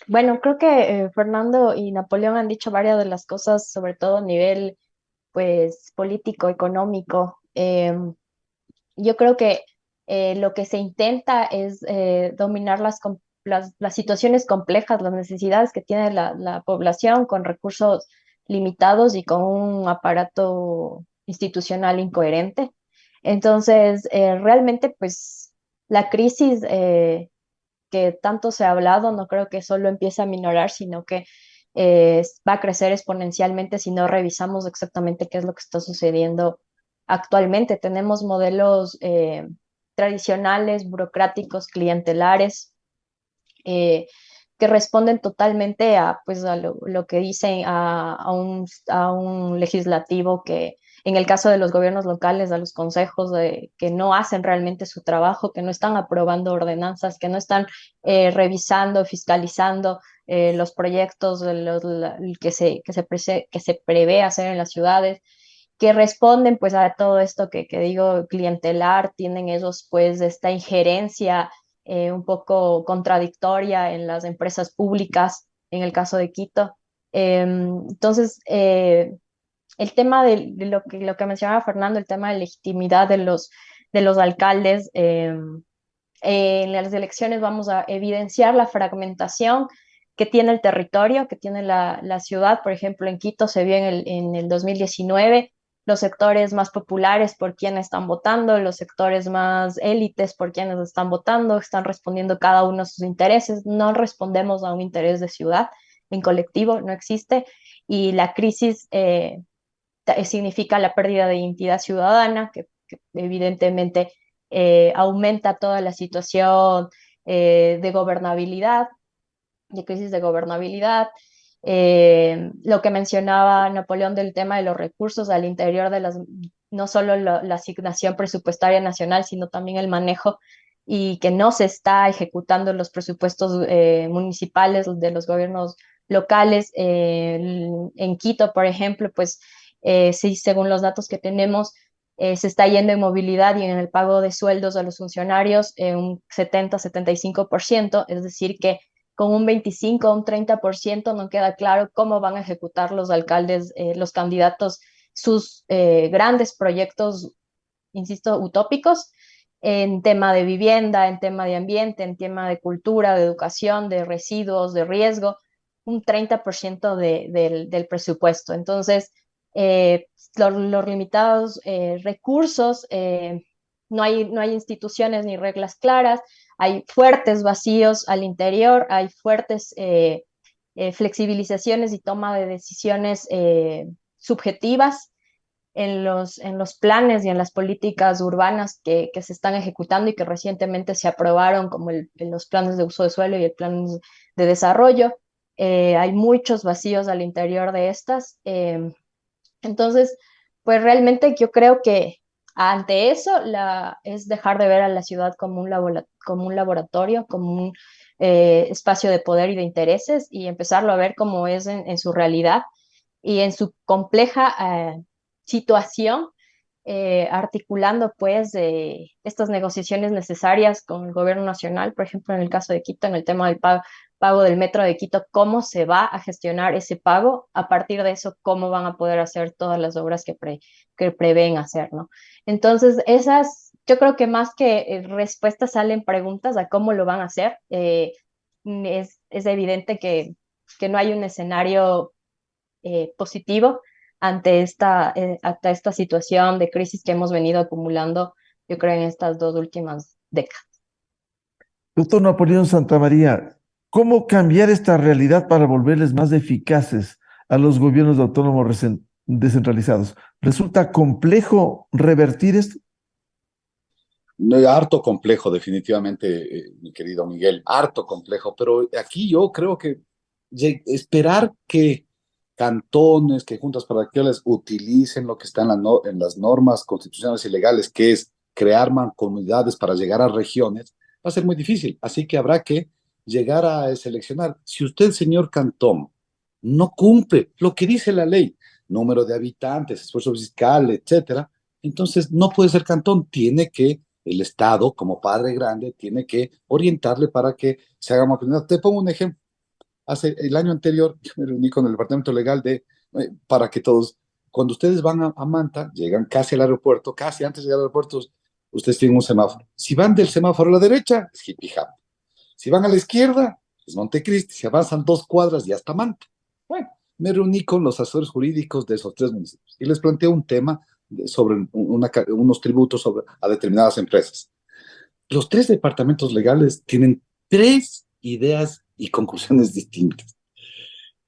Bueno, creo que Fernando y Napoleón han dicho varias de las cosas, sobre todo a nivel pues político, económico. Yo creo que lo que se intenta es dominar las situaciones complejas, las necesidades que tiene la población con recursos limitados y con un aparato institucional incoherente. Entonces, realmente, pues, la crisis que tanto se ha hablado, no creo que solo empiece a minorar, sino que va a crecer exponencialmente si no revisamos exactamente qué es lo que está sucediendo actualmente. Tenemos modelos tradicionales, burocráticos, clientelares, que responden totalmente pues, a lo que dicen a un legislativo que, en el caso de los gobiernos locales, a los consejos, que no hacen realmente su trabajo, que no están aprobando ordenanzas, que no están revisando, fiscalizando los proyectos que se prevé hacer en las ciudades, que responden pues a todo esto que digo clientelar, tienen ellos pues esta injerencia un poco contradictoria en las empresas públicas, en el caso de Quito. Entonces, el tema de lo que mencionaba Fernando, el tema de legitimidad de los alcaldes, en las elecciones vamos a evidenciar la fragmentación que tiene el territorio, que tiene la ciudad. Por ejemplo, en Quito se vio en el 2019 los sectores más populares por quienes están votando, los sectores más élites por quienes están votando, están respondiendo cada uno a sus intereses. No respondemos a un interés de ciudad en colectivo, no existe. Y la crisis significa la pérdida de identidad ciudadana, que evidentemente aumenta toda la situación de gobernabilidad, de crisis de gobernabilidad. Lo que mencionaba Napoleón del tema de los recursos al interior de no solo la asignación presupuestaria nacional, sino también el manejo, y que no se está ejecutando los presupuestos municipales de los gobiernos locales. En Quito, por ejemplo, pues sí, según los datos que tenemos, se está yendo en movilidad y en el pago de sueldos a los funcionarios un 70-75%, es decir, que con un 25 o un 30% no queda claro cómo van a ejecutar los alcaldes, los candidatos, sus grandes proyectos, insisto, utópicos, en tema de vivienda, en tema de ambiente, en tema de cultura, de educación, de residuos, de riesgo, un 30% del presupuesto. Entonces, los limitados recursos, no hay instituciones ni reglas claras, hay fuertes vacíos al interior, hay fuertes flexibilizaciones y toma de decisiones subjetivas en los planes y en las políticas urbanas que se están ejecutando y que recientemente se aprobaron, como los planes de uso de suelo y el plan de desarrollo. Hay muchos vacíos al interior de estas. Entonces, pues realmente yo creo que ante eso es dejar de ver a la ciudad como un laboratorio, como un espacio de poder y de intereses, y empezarlo a ver como es en su realidad y en su compleja situación, articulando pues estas negociaciones necesarias con el gobierno nacional. Por ejemplo, en el caso de Quito, en el tema del pago del metro de Quito, cómo se va a gestionar ese pago, a partir de eso, cómo van a poder hacer todas las obras que prevén hacer, ¿no? Entonces, yo creo que más que respuestas salen preguntas a cómo lo van a hacer. Es evidente que no hay un escenario positivo ante esta situación de crisis que hemos venido acumulando, yo creo, en estas 2 últimas décadas. Doctor Napoleón Santamaría, ¿cómo cambiar esta realidad para volverles más eficaces a los gobiernos autónomos descentralizados? ¿Resulta complejo revertir esto? Harto complejo, definitivamente, mi querido Miguel, harto complejo, pero aquí yo creo que esperar que cantones, que juntas parroquiales utilicen lo que está en las normas constitucionales y legales, que es crear mancomunidades para llegar a regiones, va a ser muy difícil. Así que habrá que llegar a seleccionar. Si usted, señor cantón, no cumple lo que dice la ley, número de habitantes, esfuerzo fiscal, etcétera, entonces no puede ser cantón, el Estado, como padre grande, tiene que orientarle para que se haga mancomunidad. Te pongo un ejemplo. El año anterior, yo me reuní con el departamento legal para que todos, cuando ustedes van a Manta, llegan casi al aeropuerto, casi antes de llegar al aeropuerto, ustedes tienen un semáforo. Si van del semáforo a la derecha, es Hippie Hop. Si van a la izquierda, es Montecristi. Si avanzan 2 cuadras, ya está Manta. Bueno, me reuní con los asesores jurídicos de esos 3 municipios y les planteé un tema sobre unos tributos a determinadas empresas. Los 3 departamentos legales tienen 3 ideas y conclusiones distintas.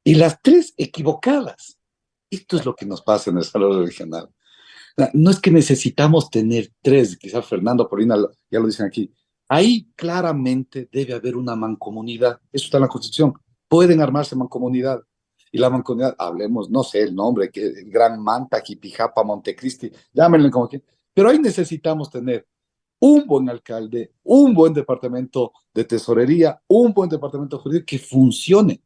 Y las 3 equivocadas. Esto es lo que nos pasa en el desarrollo regional. No es que necesitamos tener 3, quizás Fernando, Paulina, ya lo dicen aquí. Ahí claramente debe haber una mancomunidad. Eso está en la Constitución. Pueden armarse mancomunidad. Y la mancomunidad, hablemos, no sé el nombre, que Gran Manta, Jipijapa, Montecristi, llámenle como quieran. Pero ahí necesitamos tener un buen alcalde, un buen departamento de tesorería, un buen departamento jurídico que funcione.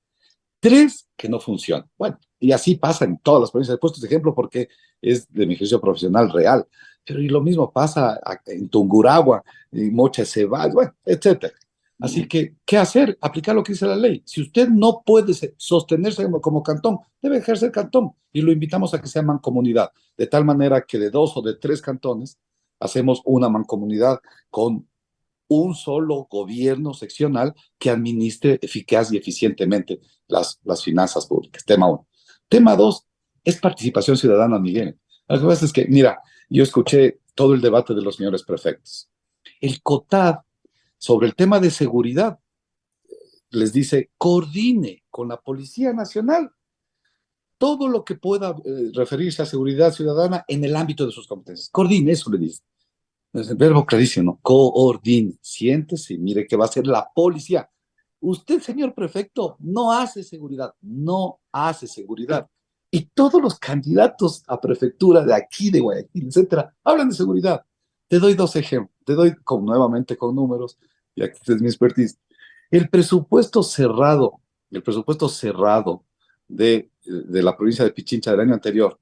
3 que no funcionan. Bueno, y así pasa en todas las provincias. He puesto este ejemplo porque es de mi ejercicio profesional real, pero y lo mismo pasa en Tungurahua, en Mocha Cebal, bueno, etcétera. Así que, ¿qué hacer? Aplicar lo que dice la ley. Si usted no puede sostenerse como cantón, debe ejercer cantón. Y lo invitamos a que sea mancomunidad, de tal manera que de 2 o de 3 cantones hacemos una mancomunidad con un solo gobierno seccional que administre eficaz y eficientemente las finanzas públicas. Tema 1. Tema 2 es participación ciudadana, Miguel. Lo que pasa es que, mira, yo escuché todo el debate de los señores prefectos. El COTAD, sobre el tema de seguridad, les dice, coordine con la Policía Nacional todo lo que pueda referirse a seguridad ciudadana en el ámbito de sus competencias. Coordine, eso le dice. Es el verbo clarísimo, coordine, siéntese y mire que va a ser la policía. Usted, señor prefecto, no hace seguridad, no hace seguridad. Y todos los candidatos a prefectura de aquí, de Guayaquil, etcétera, hablan de seguridad. Te doy 2 ejemplos, te doy nuevamente con números, ya que es mi expertise. El presupuesto cerrado de la provincia de Pichincha del año anterior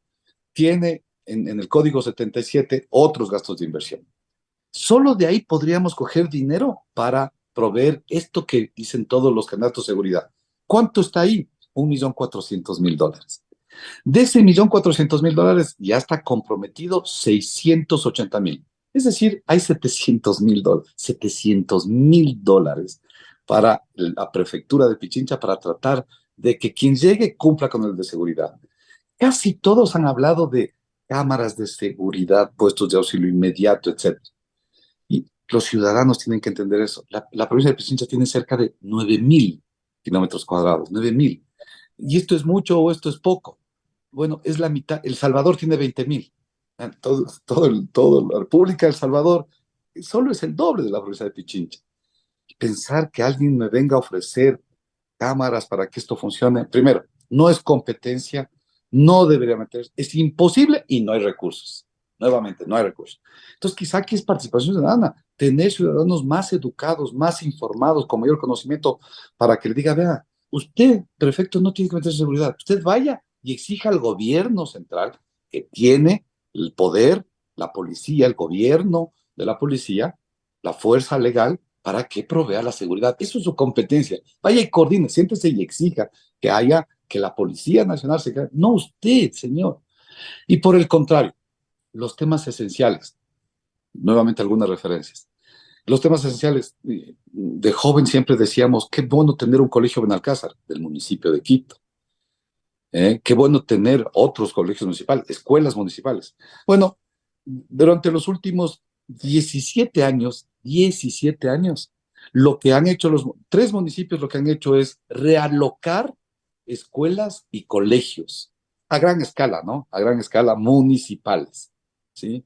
tiene en el código 77 otros gastos de inversión. Solo de ahí podríamos coger dinero para proveer esto que dicen todos los candidatos de seguridad. ¿Cuánto está ahí? $1.400.000. De ese $1.400.000 ya está comprometido 680.000. Es decir, hay $700.000, $700.000 para la prefectura de Pichincha para tratar de que quien llegue cumpla con el de seguridad. Casi todos han hablado de cámaras de seguridad, puestos de auxilio inmediato, etc. Y los ciudadanos tienen que entender eso. La provincia de Pichincha tiene cerca de 9.000 kilómetros cuadrados, 9.000. ¿Y esto es mucho o esto es poco? Bueno, es la mitad. El Salvador tiene 20.000. Todo la República del Salvador solo es el doble de la provincia de Pichincha. Y pensar que alguien me venga a ofrecer cámaras para que esto funcione, primero, no es competencia, no debería meterse, es imposible y no hay recursos. Nuevamente, no hay recursos. Entonces, quizá aquí es participación ciudadana, tener ciudadanos más educados, más informados, con mayor conocimiento, para que le diga, vea, usted, prefecto, no tiene que meterse en seguridad, usted vaya y exija al gobierno central, que tiene el poder, la policía, el gobierno de la policía, la fuerza legal, para que provea la seguridad. Eso es su competencia. Vaya y coordine, siéntese y exija que la Policía Nacional se quede. No usted, señor. Y por el contrario, los temas esenciales, nuevamente algunas referencias. Los temas esenciales, de joven siempre decíamos, qué bueno tener un colegio Benalcázar del municipio de Quito. Qué bueno tener otros colegios municipales, escuelas municipales. Bueno, durante los últimos 17 años, lo que han hecho los 3 municipios, lo que han hecho es realocar escuelas y colegios a gran escala, ¿no? A gran escala municipales, ¿sí?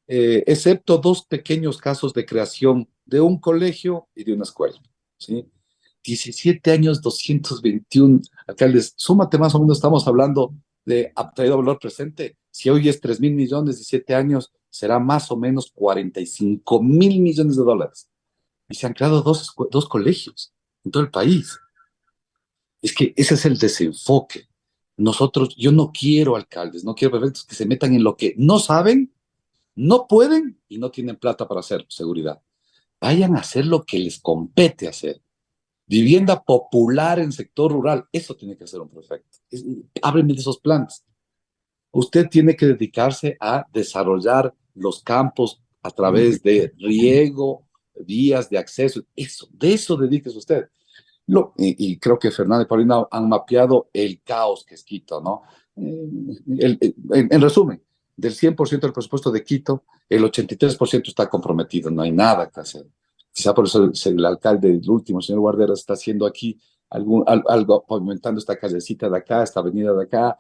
Excepto 2 pequeños casos de creación de un colegio y de una escuela, ¿sí? 17 años, 221 alcaldes. Súmate más o menos, estamos hablando de traído valor presente. Si hoy es 3.000 millones, 17 años, será más o menos 45.000 millones de dólares. Y se han creado 2 colegios en todo el país. Es que ese es el desenfoque. Yo no quiero alcaldes, no quiero prefectos que se metan en lo que no saben, no pueden y no tienen plata para hacer seguridad. Vayan a hacer lo que les compete hacer. Vivienda popular en sector rural, eso tiene que hacer un prefecto. Háblenme de esos planes. Usted tiene que dedicarse a desarrollar los campos a través de riego, vías de acceso. De eso dedíquese usted. Y creo que Fernando y Paulina han mapeado el caos que es Quito, ¿no? En resumen, del 100% del presupuesto de Quito, el 83% está comprometido, no hay nada que hacer. Quizá por eso el alcalde, el último, señor Guarderas, está haciendo aquí algo, pavimentando esta callecita de acá, esta avenida de acá,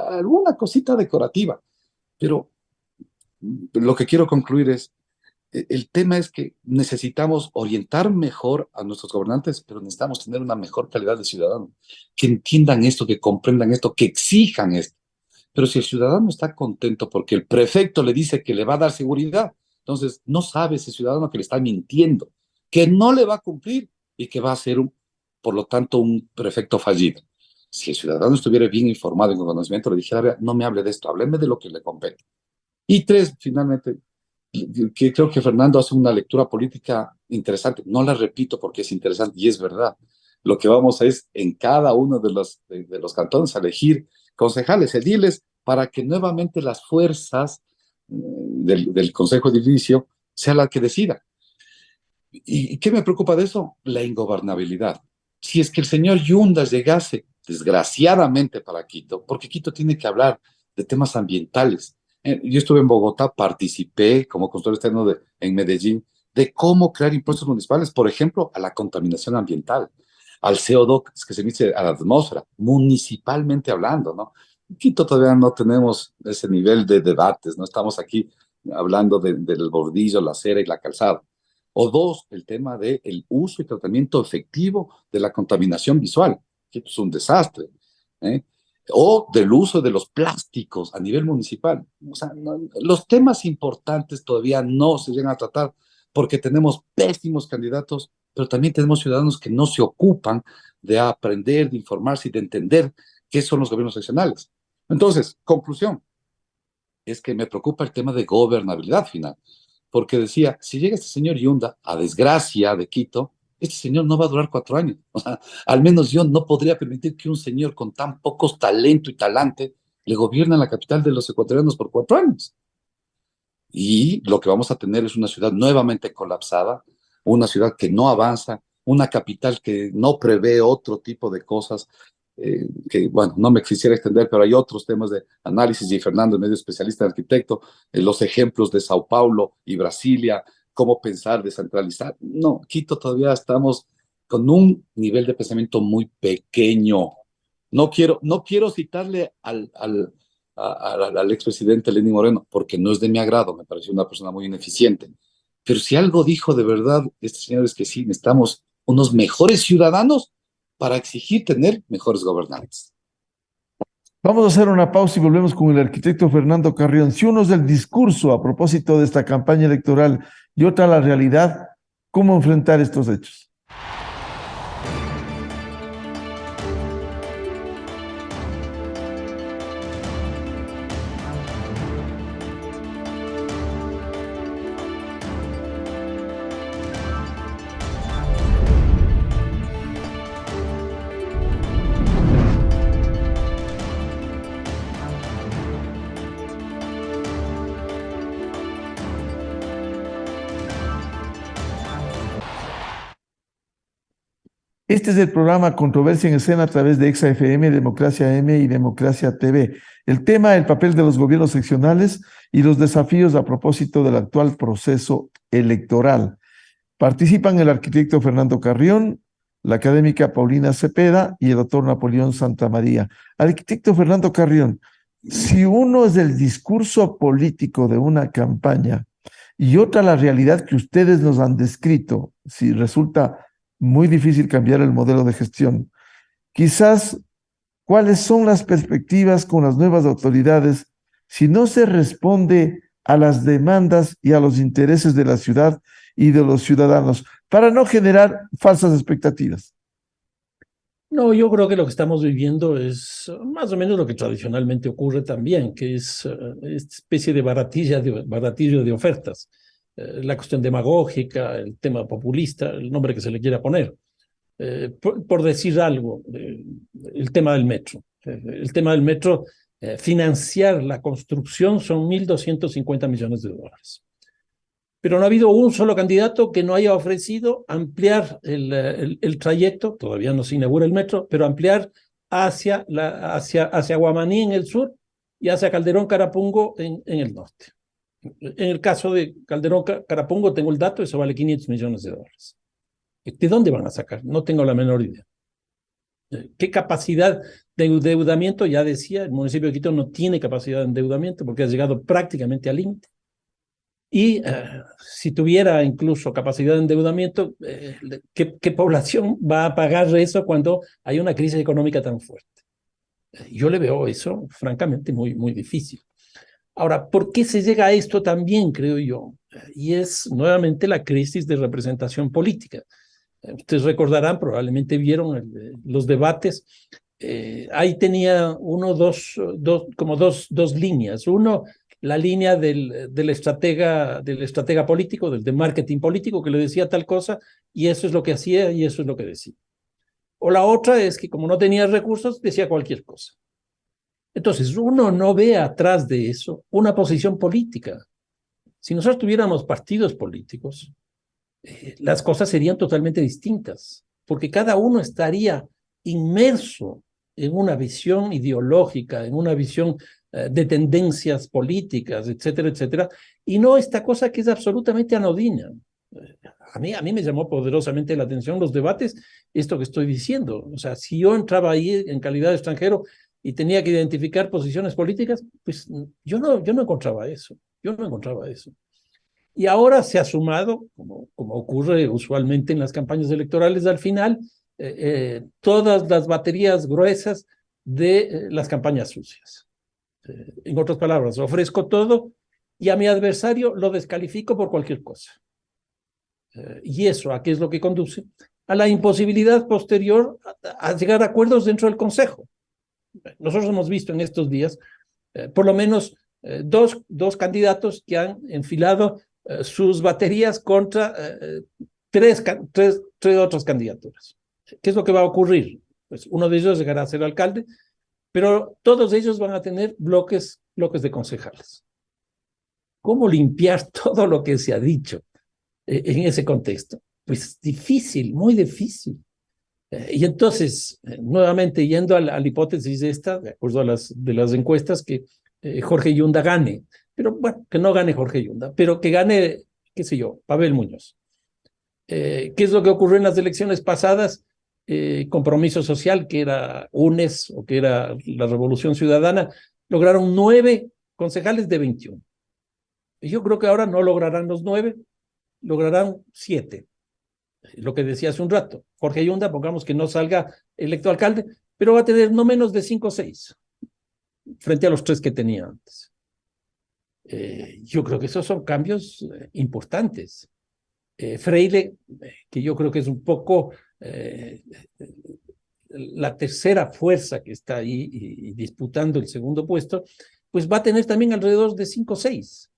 alguna cosita decorativa. Pero lo que quiero concluir es, el tema es que necesitamos orientar mejor a nuestros gobernantes, pero necesitamos tener una mejor calidad de ciudadano, que entiendan esto, que comprendan esto, que exijan esto. Pero si el ciudadano está contento porque el prefecto le dice que le va a dar seguridad, entonces no sabe ese ciudadano que le está mintiendo, que no le va a cumplir y que va a ser, por lo tanto, un prefecto fallido. Si el ciudadano estuviera bien informado y con conocimiento, le dijera, "Vea, no me hable de esto, hábleme de lo que le compete". Y tres, finalmente, que creo que Fernando hace una lectura política interesante. No la repito porque es interesante y es verdad. Lo que vamos es en cada uno de los cantones a elegir concejales, ediles, para que nuevamente las fuerzas del Consejo Edilicio sea la que decida. ¿Y qué me preocupa de eso? La ingobernabilidad. Si es que el señor Yundas llegase, desgraciadamente para Quito, porque Quito tiene que hablar de temas ambientales. Yo estuve en Bogotá, participé como consultor externo en Medellín de cómo crear impuestos municipales, por ejemplo, a la contaminación ambiental, al CO2 que se emite a la atmósfera, municipalmente hablando, ¿no? En Quito todavía no tenemos ese nivel de debates, no estamos aquí hablando del bordillo, la acera y la calzada. O dos, el tema del uso y tratamiento efectivo de la contaminación visual, que es un desastre, ¿eh? O del uso de los plásticos a nivel municipal. O sea, los temas importantes todavía no se llegan a tratar porque tenemos pésimos candidatos, pero también tenemos ciudadanos que no se ocupan de aprender, de informarse y de entender qué son los gobiernos seccionales. Entonces, conclusión, es que me preocupa el tema de gobernabilidad final, porque decía, si llega este señor Yunda, a desgracia de Quito, este señor no va a durar 4 años. O sea, al menos yo no podría permitir que un señor con tan pocos talento y talante le gobierne la capital de los ecuatorianos por 4 años. Y lo que vamos a tener es una ciudad nuevamente colapsada, una ciudad que no avanza, una capital que no prevé otro tipo de cosas, que, bueno, no me quisiera extender, pero hay otros temas de análisis y Fernando es medio especialista en arquitecto, los ejemplos de Sao Paulo y Brasilia, cómo pensar, descentralizar. No, Quito todavía estamos con un nivel de pensamiento muy pequeño. No quiero citarle al expresidente Lenín Moreno, porque no es de mi agrado, me pareció una persona muy ineficiente. Pero si algo dijo de verdad este señor es que sí, necesitamos unos mejores ciudadanos para exigir tener mejores gobernantes. Vamos a hacer una pausa y volvemos con el arquitecto Fernando Carrión. Si uno es el discurso a propósito de esta campaña electoral y otra la realidad, ¿cómo enfrentar estos hechos? Este es el programa Controversia en Escena a través de Exa FM, Democracia M y Democracia TV. El tema, el papel de los gobiernos seccionales y los desafíos a propósito del actual proceso electoral. Participan el arquitecto Fernando Carrión, la académica Paulina Cepeda y el doctor Napoleón Santamaría. Arquitecto Fernando Carrión, si uno es el discurso político de una campaña y otra la realidad que ustedes nos han descrito, si resulta muy difícil cambiar el modelo de gestión. Quizás, ¿cuáles son las perspectivas con las nuevas autoridades si no se responde a las demandas y a los intereses de la ciudad y de los ciudadanos, para no generar falsas expectativas? No, yo creo que lo que estamos viviendo es más o menos lo que tradicionalmente ocurre también, que es esta especie de baratillo de ofertas. La cuestión demagógica, el tema populista, el nombre que se le quiera poner. Por decir algo, el tema del metro. El tema del metro, financiar la construcción son 1.250 millones de dólares. Pero no ha habido un solo candidato que no haya ofrecido ampliar el trayecto, todavía no se inaugura el metro, pero ampliar hacia Guamaní en el sur y hacia Calderón Carapungo en el norte. En el caso de Calderón Carapungo tengo el dato, eso vale 500 millones de dólares. ¿De dónde van a sacar? No tengo la menor idea. ¿Qué capacidad de endeudamiento? Ya decía, el municipio de Quito no tiene capacidad de endeudamiento porque ha llegado prácticamente al límite. Y si tuviera incluso capacidad de endeudamiento, ¿qué población va a pagar eso cuando hay una crisis económica tan fuerte? Yo le veo eso, francamente, muy, muy difícil. Ahora, ¿por qué se llega a esto también, creo yo? Y es nuevamente la crisis de representación política. Ustedes recordarán, probablemente vieron los debates ahí tenía dos líneas. Uno, la línea del estratega político, del de marketing político, que le decía tal cosa, y eso es lo que hacía y eso es lo que decía. O la otra es que como no tenía recursos, decía cualquier cosa. Entonces, uno no ve atrás de eso una posición política. Si nosotros tuviéramos partidos políticos, las cosas serían totalmente distintas, porque cada uno estaría inmerso en una visión ideológica, en una visión de tendencias políticas, etcétera, etcétera, y no esta cosa que es absolutamente anodina. A mí me llamó poderosamente la atención los debates, esto que estoy diciendo. O sea, si yo entraba ahí en calidad de extranjero y tenía que identificar posiciones políticas, pues yo no encontraba eso. Yo no encontraba eso. Y ahora se ha sumado, como ocurre usualmente en las campañas electorales, al final, todas las baterías gruesas de las campañas sucias. En otras palabras, ofrezco todo y a mi adversario lo descalifico por cualquier cosa. ¿Y eso a qué es lo que conduce? A la imposibilidad posterior a llegar a acuerdos dentro del Consejo. Nosotros hemos visto en estos días por lo menos dos candidatos que han enfilado sus baterías contra tres otras candidaturas. ¿Qué es lo que va a ocurrir? Pues uno de ellos llegará a ser alcalde, pero todos ellos van a tener bloques de concejales. ¿Cómo limpiar todo lo que se ha dicho en ese contexto? Pues difícil, muy difícil. Y entonces, nuevamente yendo a la hipótesis esta, de acuerdo a de las encuestas, que Jorge Yunda gane, pero bueno, que no gane Jorge Yunda, pero que gane, qué sé yo, Pavel Muñoz. ¿Qué es lo que ocurrió en las elecciones pasadas? Compromiso Social, que era UNES o que era la Revolución Ciudadana, lograron 9 concejales de 21. Y yo creo que ahora no lograrán los 9, lograrán 7. Lo que decía hace un rato, Jorge Yunda, pongamos que no salga electo alcalde, pero va a tener no menos de 5 o 6, frente a los 3 que tenía antes. Yo creo que esos son cambios importantes. Freire, que yo creo que es un poco la tercera fuerza que está ahí y disputando el segundo puesto, pues va a tener también alrededor de 5 o 6.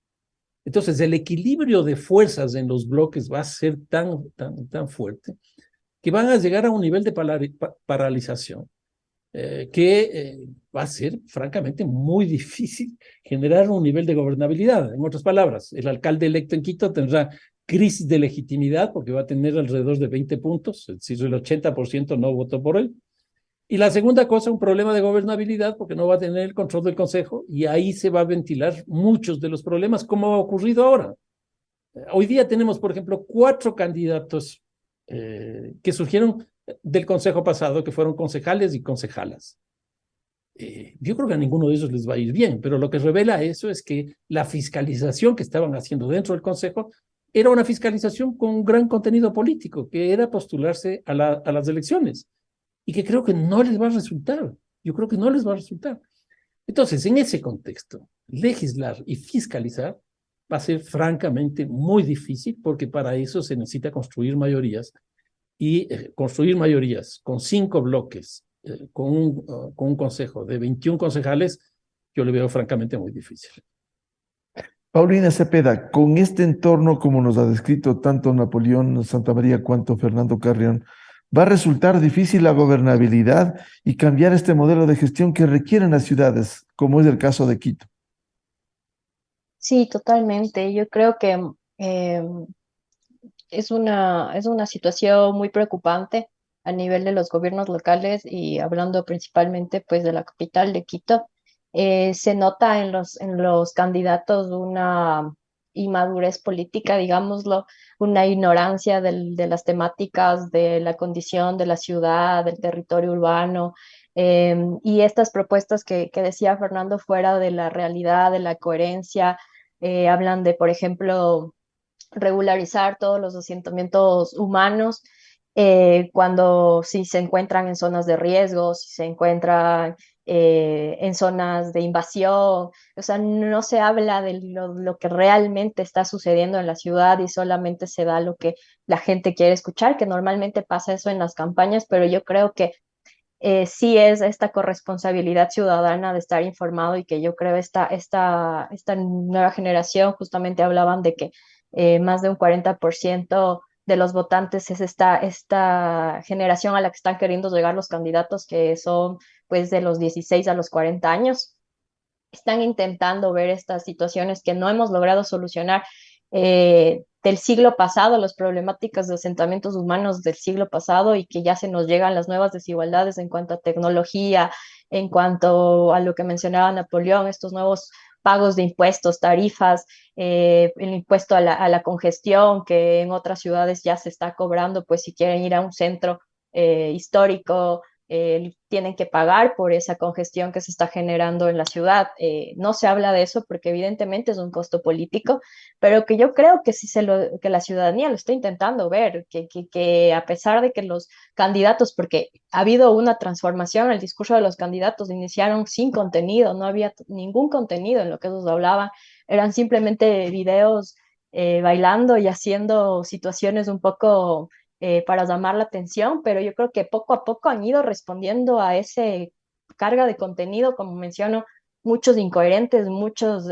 Entonces, el equilibrio de fuerzas en los bloques va a ser tan fuerte que van a llegar a un nivel de paralización que va a ser, francamente, muy difícil generar un nivel de gobernabilidad. En otras palabras, el alcalde electo en Quito tendrá crisis de legitimidad porque va a tener alrededor de 20 puntos, es decir, el 80% no votó por él. Y la segunda cosa, un problema de gobernabilidad, porque no va a tener el control del Consejo, y ahí se va a ventilar muchos de los problemas, como ha ocurrido ahora. Hoy día tenemos, por ejemplo, 4 candidatos que surgieron del Consejo pasado, que fueron concejales y concejalas. Yo creo que a ninguno de ellos les va a ir bien, pero lo que revela eso es que la fiscalización que estaban haciendo dentro del Consejo era una fiscalización con un gran contenido político, que era postularse a las elecciones. Y que creo que no les va a resultar. Yo creo que no les va a resultar. Entonces, en ese contexto, legislar y fiscalizar va a ser francamente muy difícil porque para eso se necesita construir mayorías y construir mayorías con 5 bloques, con un consejo de 21 concejales, yo le veo francamente muy difícil. Paulina Cepeda, con este entorno como nos ha descrito tanto Napoleón Santamaría cuanto Fernando Carrión, va a resultar difícil la gobernabilidad y cambiar este modelo de gestión que requieren las ciudades, como es el caso de Quito. Sí, totalmente. Yo creo que es una situación muy preocupante a nivel de los gobiernos locales y hablando principalmente pues de la capital de Quito. Se nota en los candidatos una inmadurez política, digámoslo, una ignorancia de las temáticas de la condición de la ciudad, del territorio urbano, y estas propuestas que decía Fernando fuera de la realidad, de la coherencia, hablan de, por ejemplo, regularizar todos los asentamientos humanos cuando si se encuentran en zonas de riesgo, si se encuentran en zonas de invasión, o sea, no se habla de lo que realmente está sucediendo en la ciudad y solamente se da lo que la gente quiere escuchar, que normalmente pasa eso en las campañas, pero yo creo que sí es esta corresponsabilidad ciudadana de estar informado y que yo creo esta nueva generación justamente hablaban de que más de un 40% de los votantes es esta generación a la que están queriendo llegar los candidatos que son pues de los 16 a los 40 años. Están intentando ver estas situaciones que no hemos logrado solucionar del siglo pasado, las problemáticas de asentamientos humanos del siglo pasado y que ya se nos llegan las nuevas desigualdades en cuanto a tecnología, en cuanto a lo que mencionaba Napoleón, estos nuevos pagos de impuestos, tarifas, el impuesto a la congestión que en otras ciudades ya se está cobrando, pues si quieren ir a un centro histórico, tienen que pagar por esa congestión que se está generando en la ciudad. No se habla de eso porque evidentemente es un costo político, pero que yo creo que sí que la ciudadanía lo está intentando ver, que a pesar de que los candidatos, porque ha habido una transformación, el discurso de los candidatos iniciaron sin contenido, no había ningún contenido en lo que ellos hablaban, eran simplemente videos bailando y haciendo situaciones un poco para llamar la atención, pero yo creo que poco a poco han ido respondiendo a ese carga de contenido, como menciono, muchos incoherentes, muchos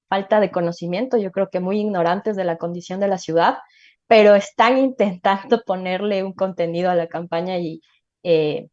falta de conocimiento, yo creo que muy ignorantes de la condición de la ciudad, pero están intentando ponerle un contenido a la campaña y que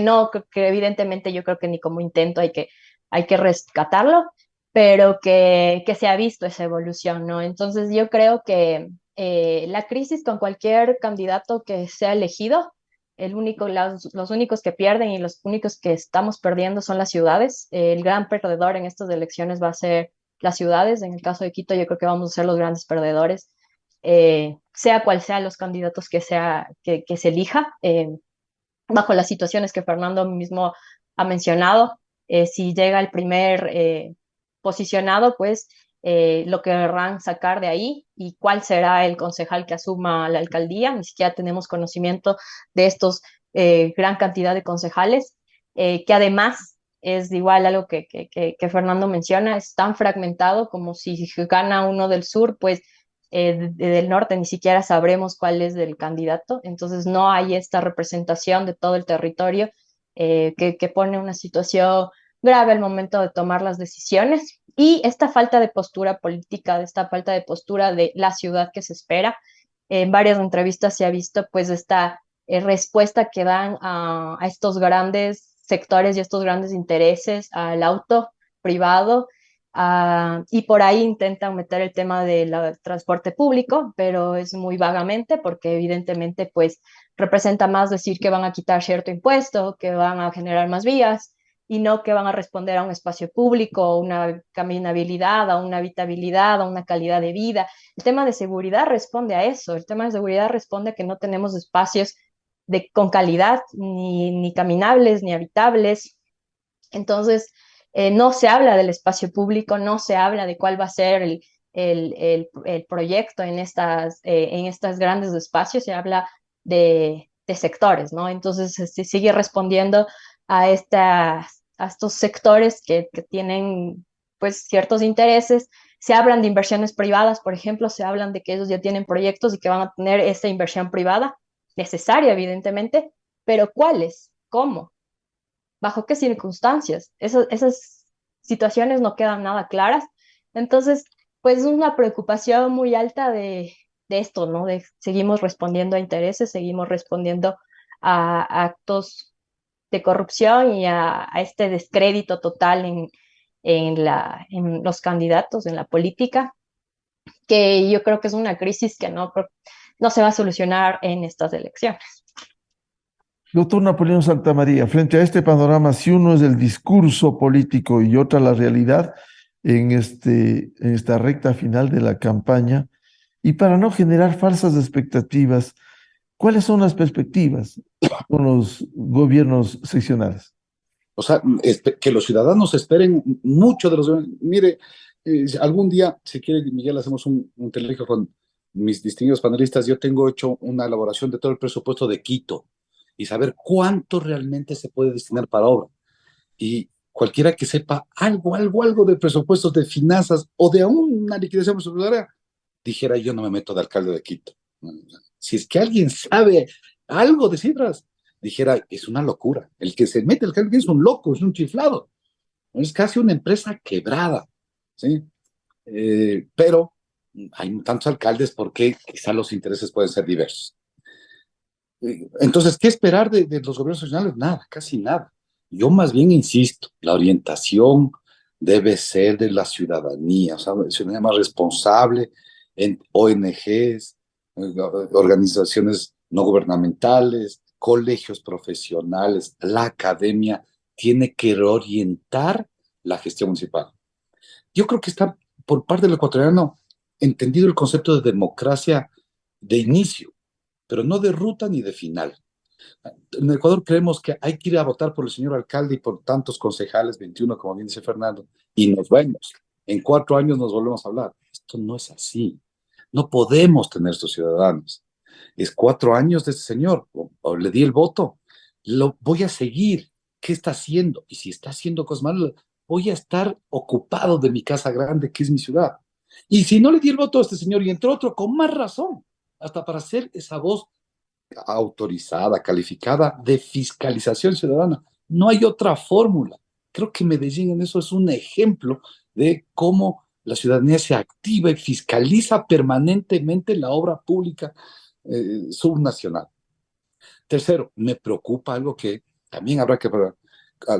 no, que evidentemente yo creo que ni como intento hay que rescatarlo, pero que se ha visto esa evolución, ¿no? Entonces yo creo que la crisis con cualquier candidato que sea elegido, los únicos que pierden y los únicos que estamos perdiendo son las ciudades. El gran perdedor en estas elecciones va a ser las ciudades. En el caso de Quito, yo creo que vamos a ser los grandes perdedores, sea cual sea los candidatos que se elija, bajo las situaciones que Fernando mismo ha mencionado. Si llega el primer posicionado, pues lo querrán sacar de ahí y cuál será el concejal que asuma la alcaldía. Ni siquiera tenemos conocimiento de estos gran cantidad de concejales, que además es igual algo que Fernando menciona, es tan fragmentado como si gana uno del sur, pues del norte ni siquiera sabremos cuál es el candidato, entonces no hay esta representación de todo el territorio que pone una situación grave al momento de tomar las decisiones y esta falta de postura política, de esta falta de postura de la ciudad que se espera. En varias entrevistas se ha visto pues esta respuesta que dan a estos grandes sectores y estos grandes intereses al auto privado. Y por ahí intentan meter el tema del transporte público, pero es muy vagamente porque evidentemente pues representa más decir que van a quitar cierto impuesto, que van a generar más vías y no que van a responder a un espacio público, a una caminabilidad, a una habitabilidad, a una calidad de vida. El tema de seguridad responde a eso, el tema de seguridad responde a que no tenemos espacios con calidad, ni caminables, ni habitables. Entonces, no se habla del espacio público, no se habla de cuál va a ser el proyecto en estas grandes espacios, se habla de sectores, ¿no? Entonces, se sigue respondiendo a estos sectores que tienen, pues, ciertos intereses. Se hablan de inversiones privadas, por ejemplo, se hablan de que ellos ya tienen proyectos y que van a tener esta inversión privada, necesaria, evidentemente, pero ¿cuáles? ¿Cómo? ¿Bajo qué circunstancias? Esas situaciones no quedan nada claras. Entonces, pues una preocupación muy alta de esto, ¿no? Seguimos respondiendo a intereses, seguimos respondiendo a actos de corrupción y a este descrédito total en los candidatos, en la política, que yo creo que es una crisis que no se va a solucionar en estas elecciones. Doctor Napoleón Santamaría, frente a este panorama, si uno es el discurso político y otra la realidad en esta recta final de la campaña, y para no generar falsas expectativas, ¿cuáles son las perspectivas con los gobiernos seccionales? O sea, que los ciudadanos esperen mucho de los... Mire, algún día, si quiere, Miguel, hacemos un telejo con mis distinguidos panelistas. Yo tengo hecho una elaboración de todo el presupuesto de Quito y saber cuánto realmente se puede destinar para obra. Y cualquiera que sepa algo de presupuestos de finanzas o de una liquidación presupuestaria, dijera, yo no me meto de alcalde de Quito. Si es que alguien sabe algo de cifras, dijera, es una locura. El que se mete el alcalde es un loco, es un chiflado. Es casi una empresa quebrada, ¿sí? Pero hay tantos alcaldes porque quizá los intereses pueden ser diversos. Entonces, ¿qué esperar de los gobiernos regionales? Nada, casi nada. Yo más bien insisto, la orientación debe ser de la ciudadanía, o sea, ciudadanía más responsable en ONGs, organizaciones no gubernamentales, colegios profesionales, la academia tiene que orientar la gestión municipal. Yo creo que está por parte del ecuatoriano entendido el concepto de democracia de inicio, pero no de ruta ni de final. En Ecuador creemos que hay que ir a votar por el señor alcalde y por tantos concejales, 21, como bien dice Fernando, y nos vemos. En 4 años nos volvemos a hablar. Esto no es así. No podemos tener estos ciudadanos. Es 4 años de este señor, o le di el voto, lo voy a seguir. ¿Qué está haciendo? Y si está haciendo cosas malas, voy a estar ocupado de mi casa grande, que es mi ciudad. Y si no le di el voto a este señor y entró otro, con más razón, hasta para ser esa voz autorizada, calificada de fiscalización ciudadana. No hay otra fórmula. Creo que Medellín en eso es un ejemplo de cómo la ciudadanía se activa y fiscaliza permanentemente la obra pública subnacional. Tercero, me preocupa algo que también habrá que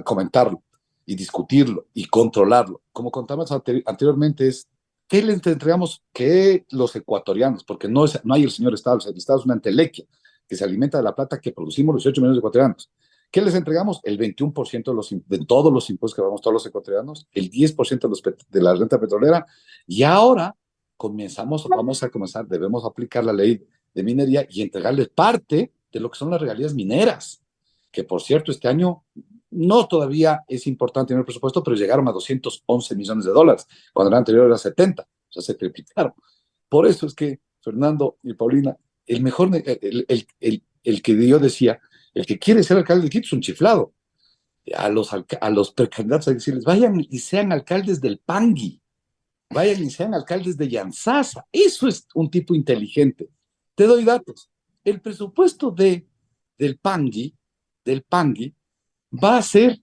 comentarlo y discutirlo y controlarlo. Como contamos anteriormente, es ¿qué le entregamos que los ecuatorianos? Porque no hay el señor Estado, el Estado es una entelequia que se alimenta de la plata que producimos los 18 millones de ecuatorianos. ¿Qué les entregamos? El 21% de todos los impuestos que pagamos todos los ecuatorianos, el 10% de la renta petrolera, y ahora vamos a comenzar, debemos aplicar la ley de minería y entregarles parte de lo que son las regalías mineras, que por cierto este año no todavía es importante en el presupuesto, pero llegaron a 211 millones de dólares, cuando el anterior era 70, o sea, se triplicaron. Por eso es que Fernando y Paulina, el que yo decía, el que quiere ser alcalde de Quito es un chiflado. A los precandidatos hay que decirles, vayan y sean alcaldes del Pangui, vayan y sean alcaldes de Yanzasa. Eso es un tipo inteligente. Te doy datos. El presupuesto del Pangui va a ser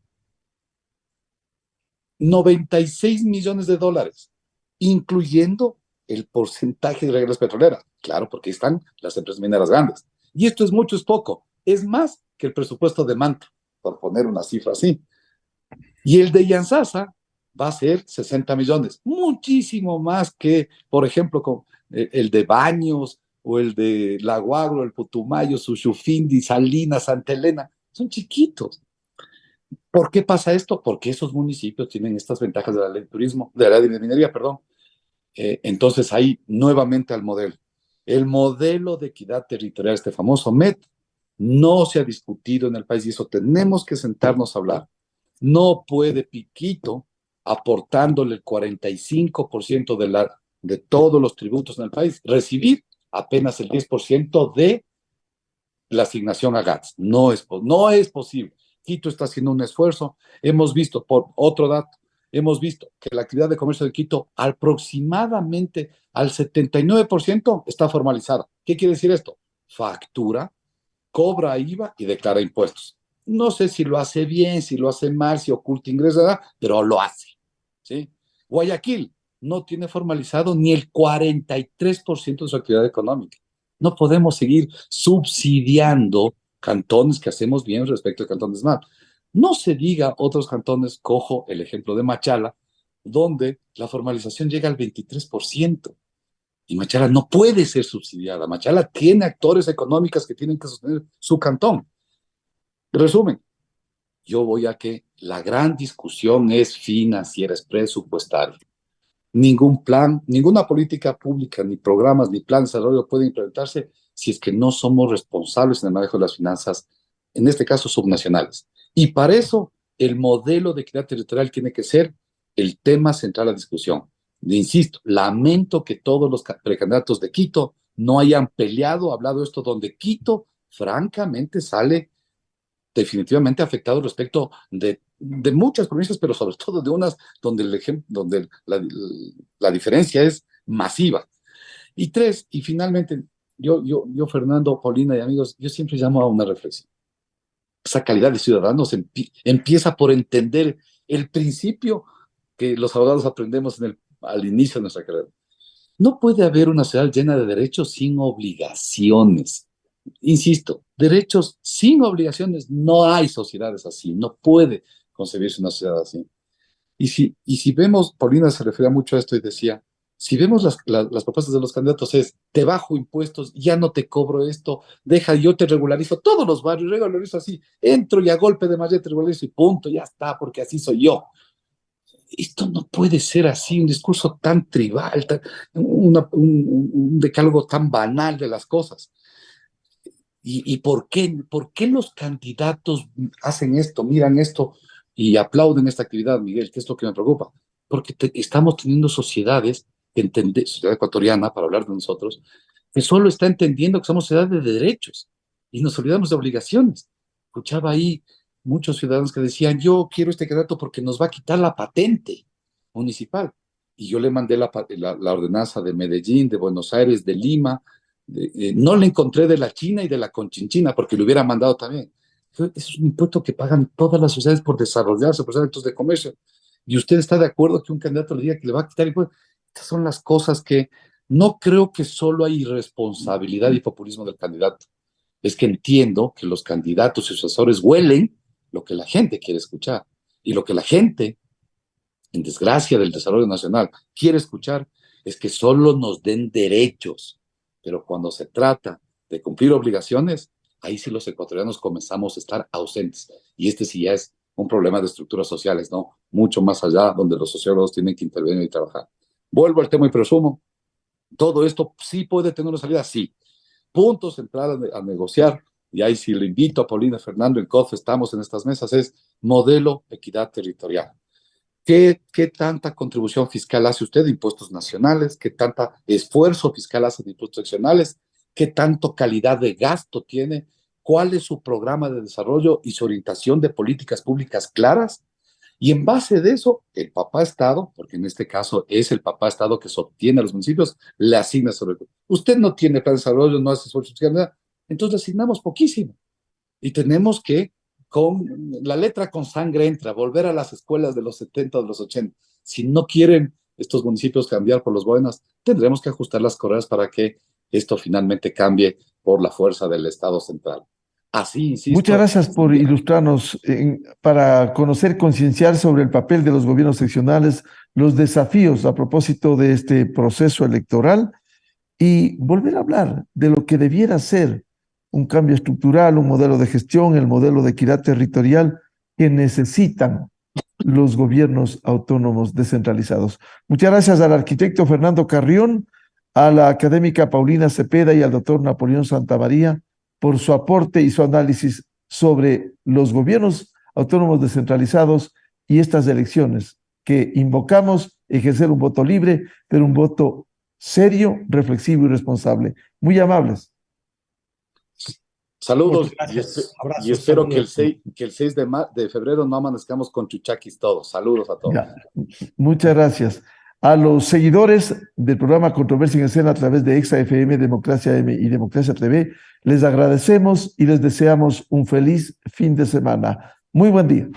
96 millones de dólares, incluyendo el porcentaje de regalías petroleras. Claro, porque están las empresas mineras grandes. Y esto es mucho, es poco. Es más que el presupuesto de Manta, por poner una cifra así. Y el de Yanzasa va a ser 60 millones, muchísimo más que, por ejemplo, con el de Baños o el de Lago el Putumayo, Sushufindi, Salinas, Santa Elena. Son chiquitos. ¿Por qué pasa esto? Porque esos municipios tienen estas ventajas de la ley de turismo, de la ley de minería, perdón. Entonces ahí nuevamente al modelo. El modelo de equidad territorial, este famoso MET, no se ha discutido en el país y eso tenemos que sentarnos a hablar. No puede Piquito, aportándole el 45% de todos los tributos en el país, recibir apenas el 10% de la asignación a GATS. No es posible. Quito está haciendo un esfuerzo. Hemos visto, por otro dato, hemos visto que la actividad de comercio de Quito aproximadamente al 79% está formalizada. ¿Qué quiere decir esto? Factura, cobra IVA y declara impuestos. No sé si lo hace bien, si lo hace mal, si oculta ingresos, pero lo hace. ¿Sí? Guayaquil no tiene formalizado ni el 43% de su actividad económica. No podemos seguir subsidiando cantones que hacemos bien respecto a cantones mal. No se diga otros cantones, cojo el ejemplo de Machala, donde la formalización llega al 23%. Y Machala no puede ser subsidiada. Machala tiene actores económicos que tienen que sostener su cantón. Resumen, yo voy a que la gran discusión es financiera, es presupuestaria. Ningún plan, ninguna política pública, ni programas, ni plan de desarrollo puede implementarse si es que no somos responsables en el manejo de las finanzas, en este caso subnacionales. Y para eso, el modelo de equidad territorial tiene que ser el tema central a discusión. Insisto, lamento que todos los precandidatos de Quito no hayan hablado esto, donde Quito, francamente, sale definitivamente afectado respecto de muchas provincias, pero sobre todo de unas donde la diferencia es masiva. Y tres, y finalmente, yo, Fernando, Paulina y amigos, yo siempre llamo a una reflexión. esa calidad de ciudadanos empieza por entender el principio que los abogados aprendemos al inicio de nuestra carrera. No puede haber una sociedad llena de derechos sin obligaciones. Insisto, derechos sin obligaciones. No hay sociedades así. No puede concebirse una sociedad así. Y si vemos, Paulina se refería mucho a esto y decía, si vemos las propuestas de los candidatos es, te bajo impuestos, ya no te cobro esto, deja, yo te regularizo todos los barrios, regularizo así, entro y a golpe de mallete te regularizo y punto, ya está, porque así soy yo. Esto no puede ser así, un discurso tan tribal, un decálogo tan banal de las cosas. ¿Y por qué los candidatos hacen esto, miran esto y aplauden esta actividad, Miguel? ¿Qué es lo que me preocupa? Porque estamos teniendo sociedad ecuatoriana, para hablar de nosotros, que solo está entendiendo que somos sociedad de derechos y nos olvidamos de obligaciones. Escuchaba ahí muchos ciudadanos que decían, yo quiero este candidato porque nos va a quitar la patente municipal. Y yo le mandé la ordenanza de Medellín, de Buenos Aires, de Lima. No le encontré de la China y de la Conchinchina, porque le hubiera mandado también. Es un impuesto que pagan todas las sociedades por desarrollarse, por ser actos de comercio. Y usted está de acuerdo que un candidato le diga que le va a quitar impuestos. Estas son las cosas que no creo que solo hay irresponsabilidad y populismo del candidato. Es que entiendo que los candidatos y sus asesores huelen lo que la gente quiere escuchar. Y lo que la gente, en desgracia del desarrollo nacional, quiere escuchar es que solo nos den derechos. Pero cuando se trata de cumplir obligaciones, ahí sí los ecuatorianos comenzamos a estar ausentes. Y este sí ya es un problema de estructuras sociales, ¿no? Mucho más allá, donde los sociólogos tienen que intervenir y trabajar. Vuelvo al tema y presumo, todo esto sí puede tener una salida, sí. Punto central a negociar, y ahí sí le invito a Paulina, Fernando, en COF estamos en estas mesas, es modelo equidad territorial. ¿Qué tanta contribución fiscal hace usted de impuestos nacionales? ¿Qué tanta esfuerzo fiscal hace de impuestos seccionales? ¿Qué tanto calidad de gasto tiene? ¿Cuál es su programa de desarrollo y su orientación de políticas públicas claras? Y en base de eso, el papá Estado, porque en este caso es el papá Estado que sostiene a los municipios, le asigna sobre... Usted no tiene plan de desarrollo, no hace esfuerzo fiscal, entonces le asignamos poquísimo. Y tenemos que, con la letra con sangre entra, volver a las escuelas de los 70 o de los 80. Si no quieren estos municipios cambiar por los buenos, tendremos que ajustar las correas para que esto finalmente cambie por la fuerza del Estado central. Así, insisto. Muchas gracias por ilustrarnos para conocer, concienciar sobre el papel de los gobiernos seccionales, los desafíos a propósito de este proceso electoral y volver a hablar de lo que debiera ser un cambio estructural, un modelo de gestión, el modelo de equidad territorial que necesitan los gobiernos autónomos descentralizados. Muchas gracias al arquitecto Fernando Carrión, a la académica Paulina Cepeda y al doctor Napoleón Santamaría por su aporte y su análisis sobre los gobiernos autónomos descentralizados y estas elecciones que invocamos ejercer un voto libre, pero un voto serio, reflexivo y responsable. Muy amables. Saludos Abrazos, y espero saludos. que el 6 de febrero no amanezcamos con chuchaquis todos. Saludos a todos. Ya. Muchas gracias. A los seguidores del programa Controversia en Escena a través de Exa FM, Democracia M y Democracia TV, les agradecemos y les deseamos un feliz fin de semana. Muy buen día.